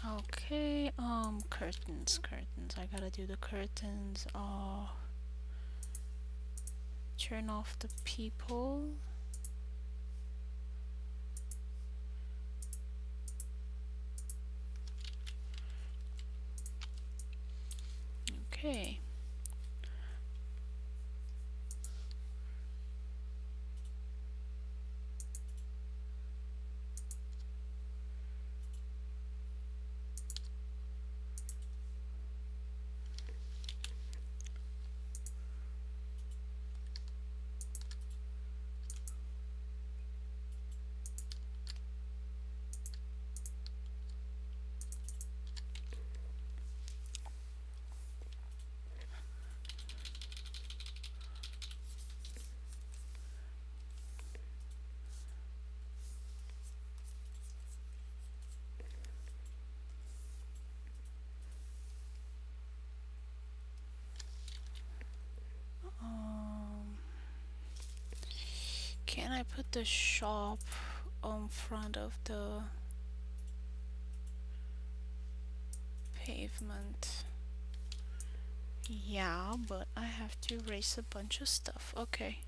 Okay, curtains. I gotta do the curtains. Turn off the people. Okay. Can I put the shop on front of the pavement? Yeah, but I have to erase a bunch of stuff. Okay.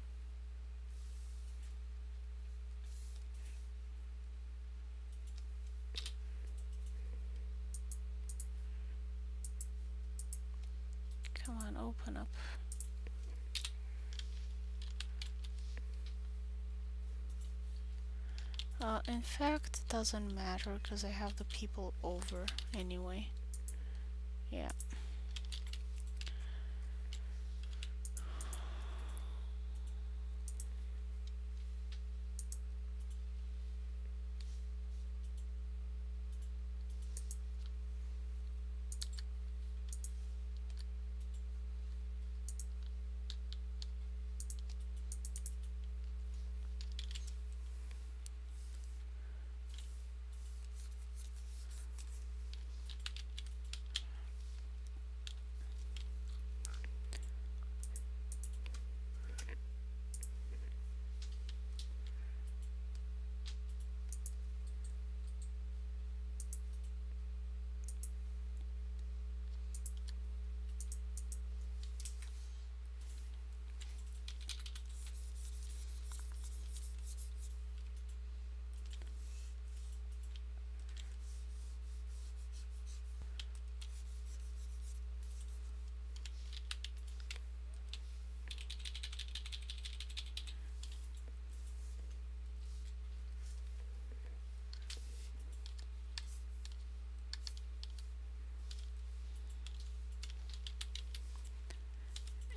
Come on, open up. In fact, it doesn't matter because I have the people over anyway. Yeah.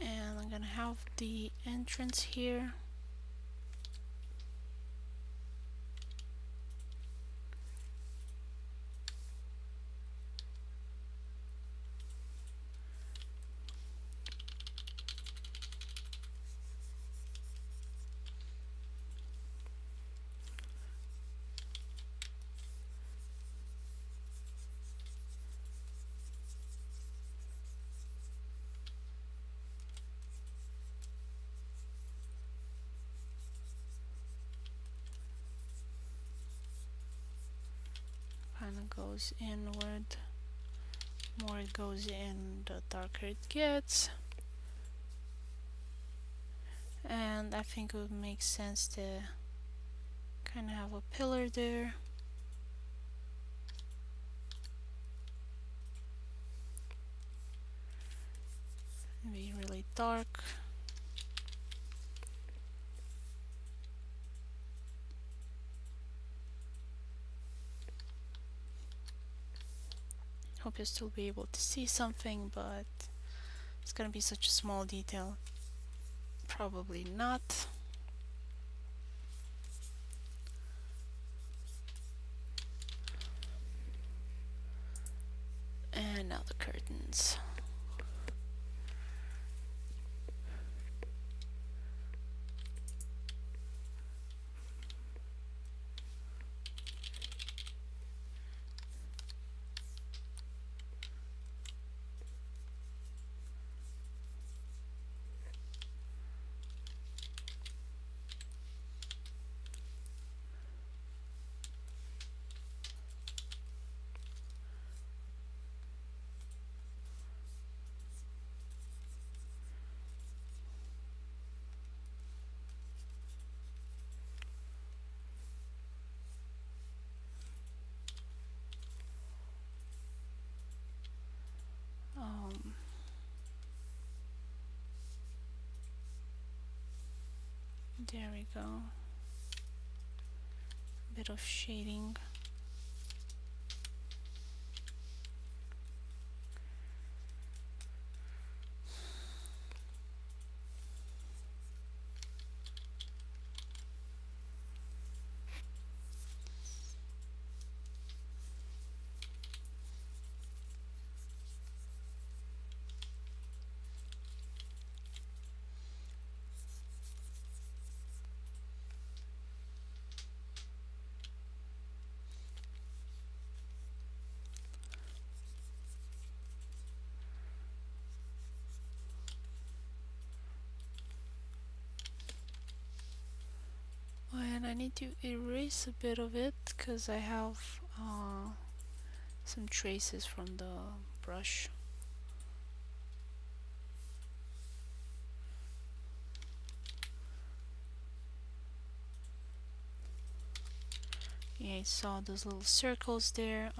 And I'm gonna have the entrance here. goes inward. More it goes in, the darker it gets. And I think it would make sense to kind of have a pillar there. Be really dark. Hope you'll still be able to see something, but it's gonna be such a small detail. Probably not. And now the curtains. There we go. A bit of shading. And I need to erase a bit of it because I have some traces from the brush. Yeah, I saw those little circles there.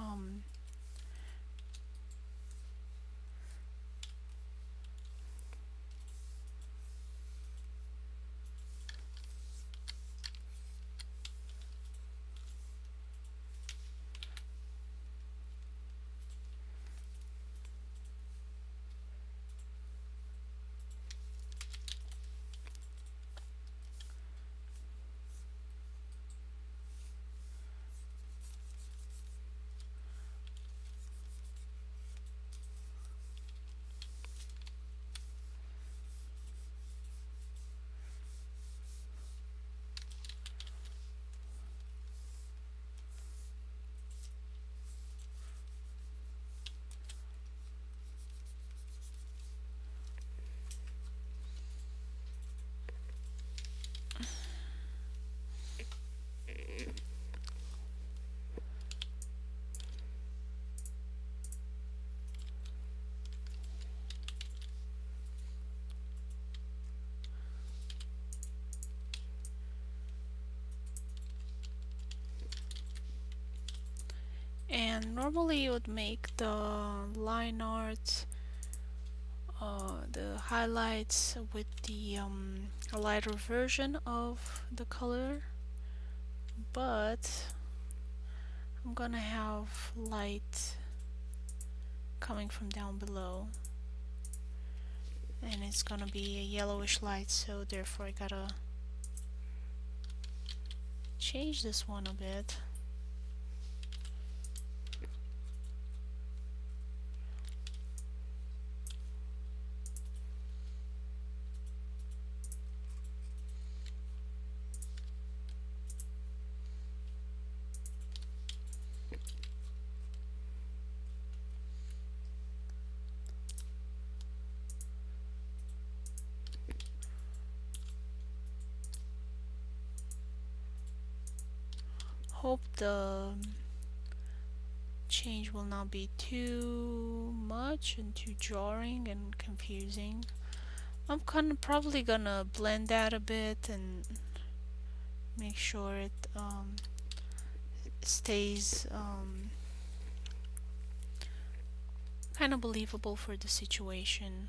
And normally you would make the line art, the highlights with the lighter version of the color, but I'm gonna have light coming from down below, and it's gonna be a yellowish light, so therefore I gotta change this one a bit. Hope the change will not be too much and too jarring and confusing. I'm probably gonna blend that a bit and make sure it stays kind of believable for the situation.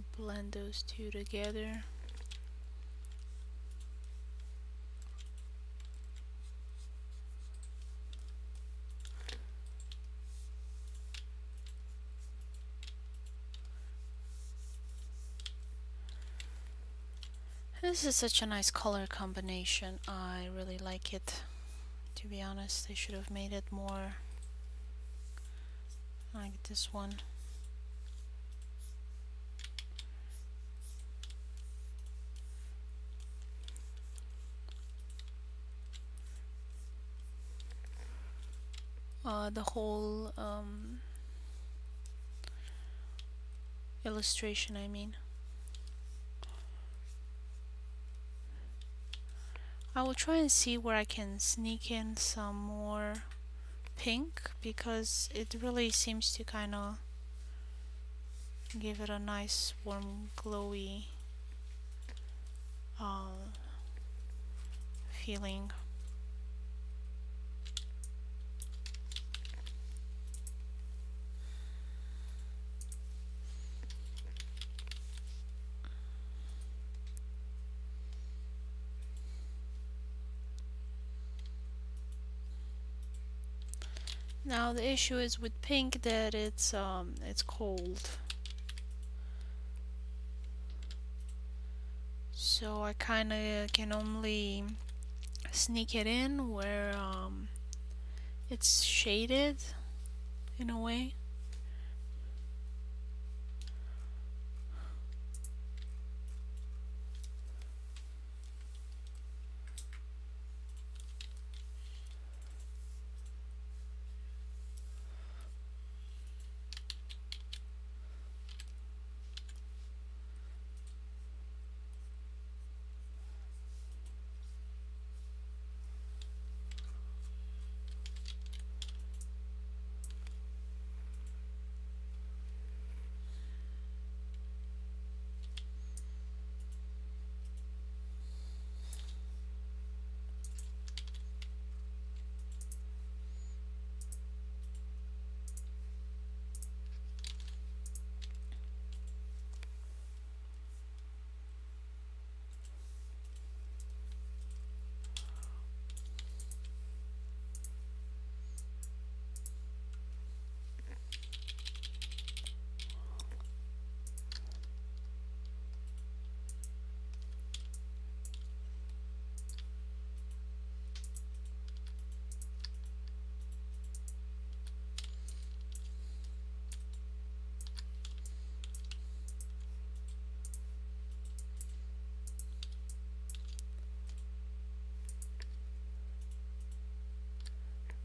gonna blend those two together. This is such a nice color combination. I really like it. To be honest, they should have made it more like this one. The whole illustration, I mean. I will try and see where I can sneak in some more pink, because it really seems to kind of give it a nice warm glowy feeling. Now the issue is with pink that it's cold, so I kind of can only sneak it in where it's shaded in a way.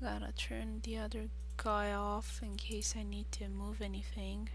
Gotta turn the other guy off in case I need to move anything.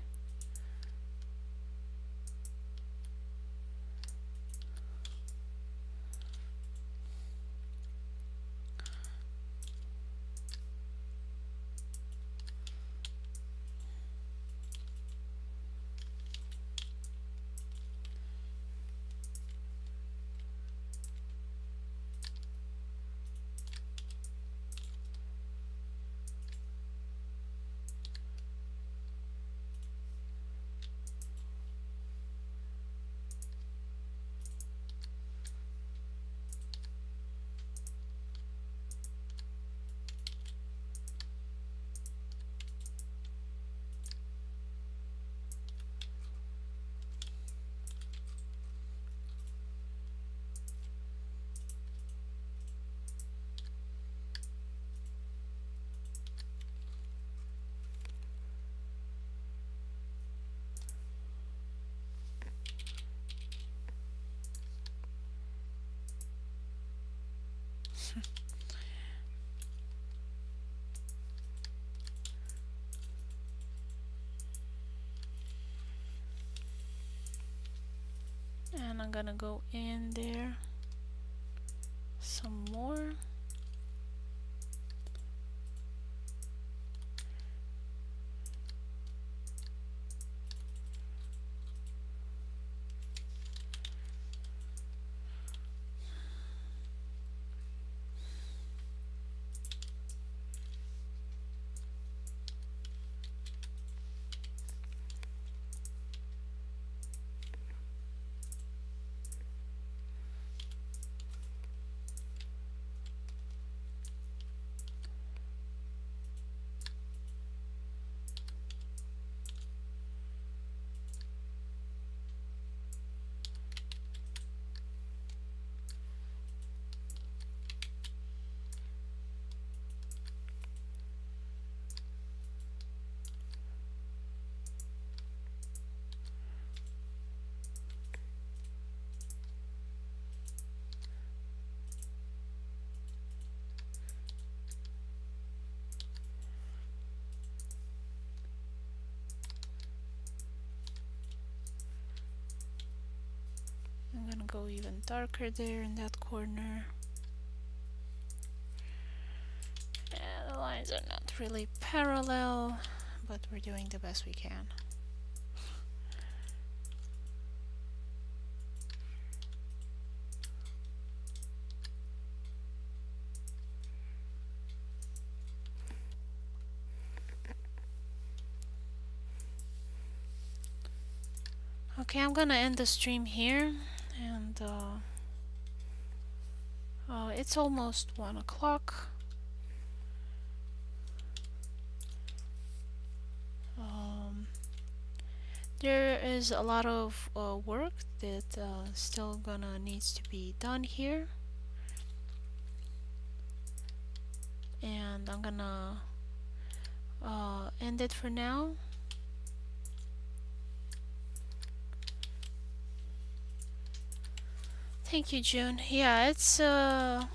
And I'm gonna go in there some more. gonna go even darker there in that corner. The lines are not really parallel, but we're doing the best we can. Okay, I'm gonna end the stream here, and it's almost 1 o'clock. There is a lot of work that still gonna needs to be done here, and I'm gonna end it for now. Thank you, June. Yeah, it still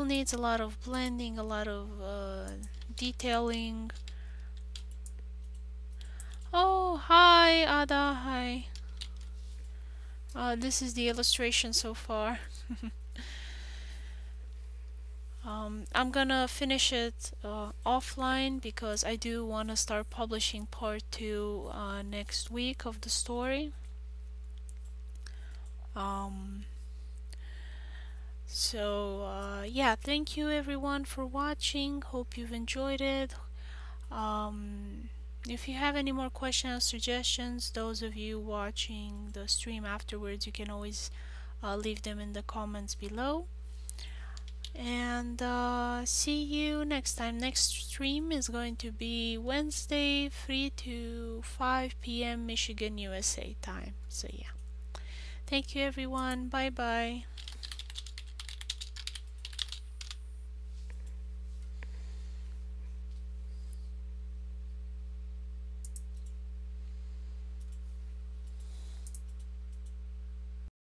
needs a lot of blending, a lot of detailing. Oh, hi, Ada. Hi. This is the illustration so far. I'm gonna finish it offline because I do want to start publishing part 2 next week of the story. Yeah, thank you everyone for watching. Hope you've enjoyed it. If you have any more questions, suggestions, those of you watching the stream afterwards, you can always leave them in the comments below. And see you next time. Next stream is going to be Wednesday, 3 to 5 p.m. Michigan, USA time. So yeah. Thank you everyone. Bye bye.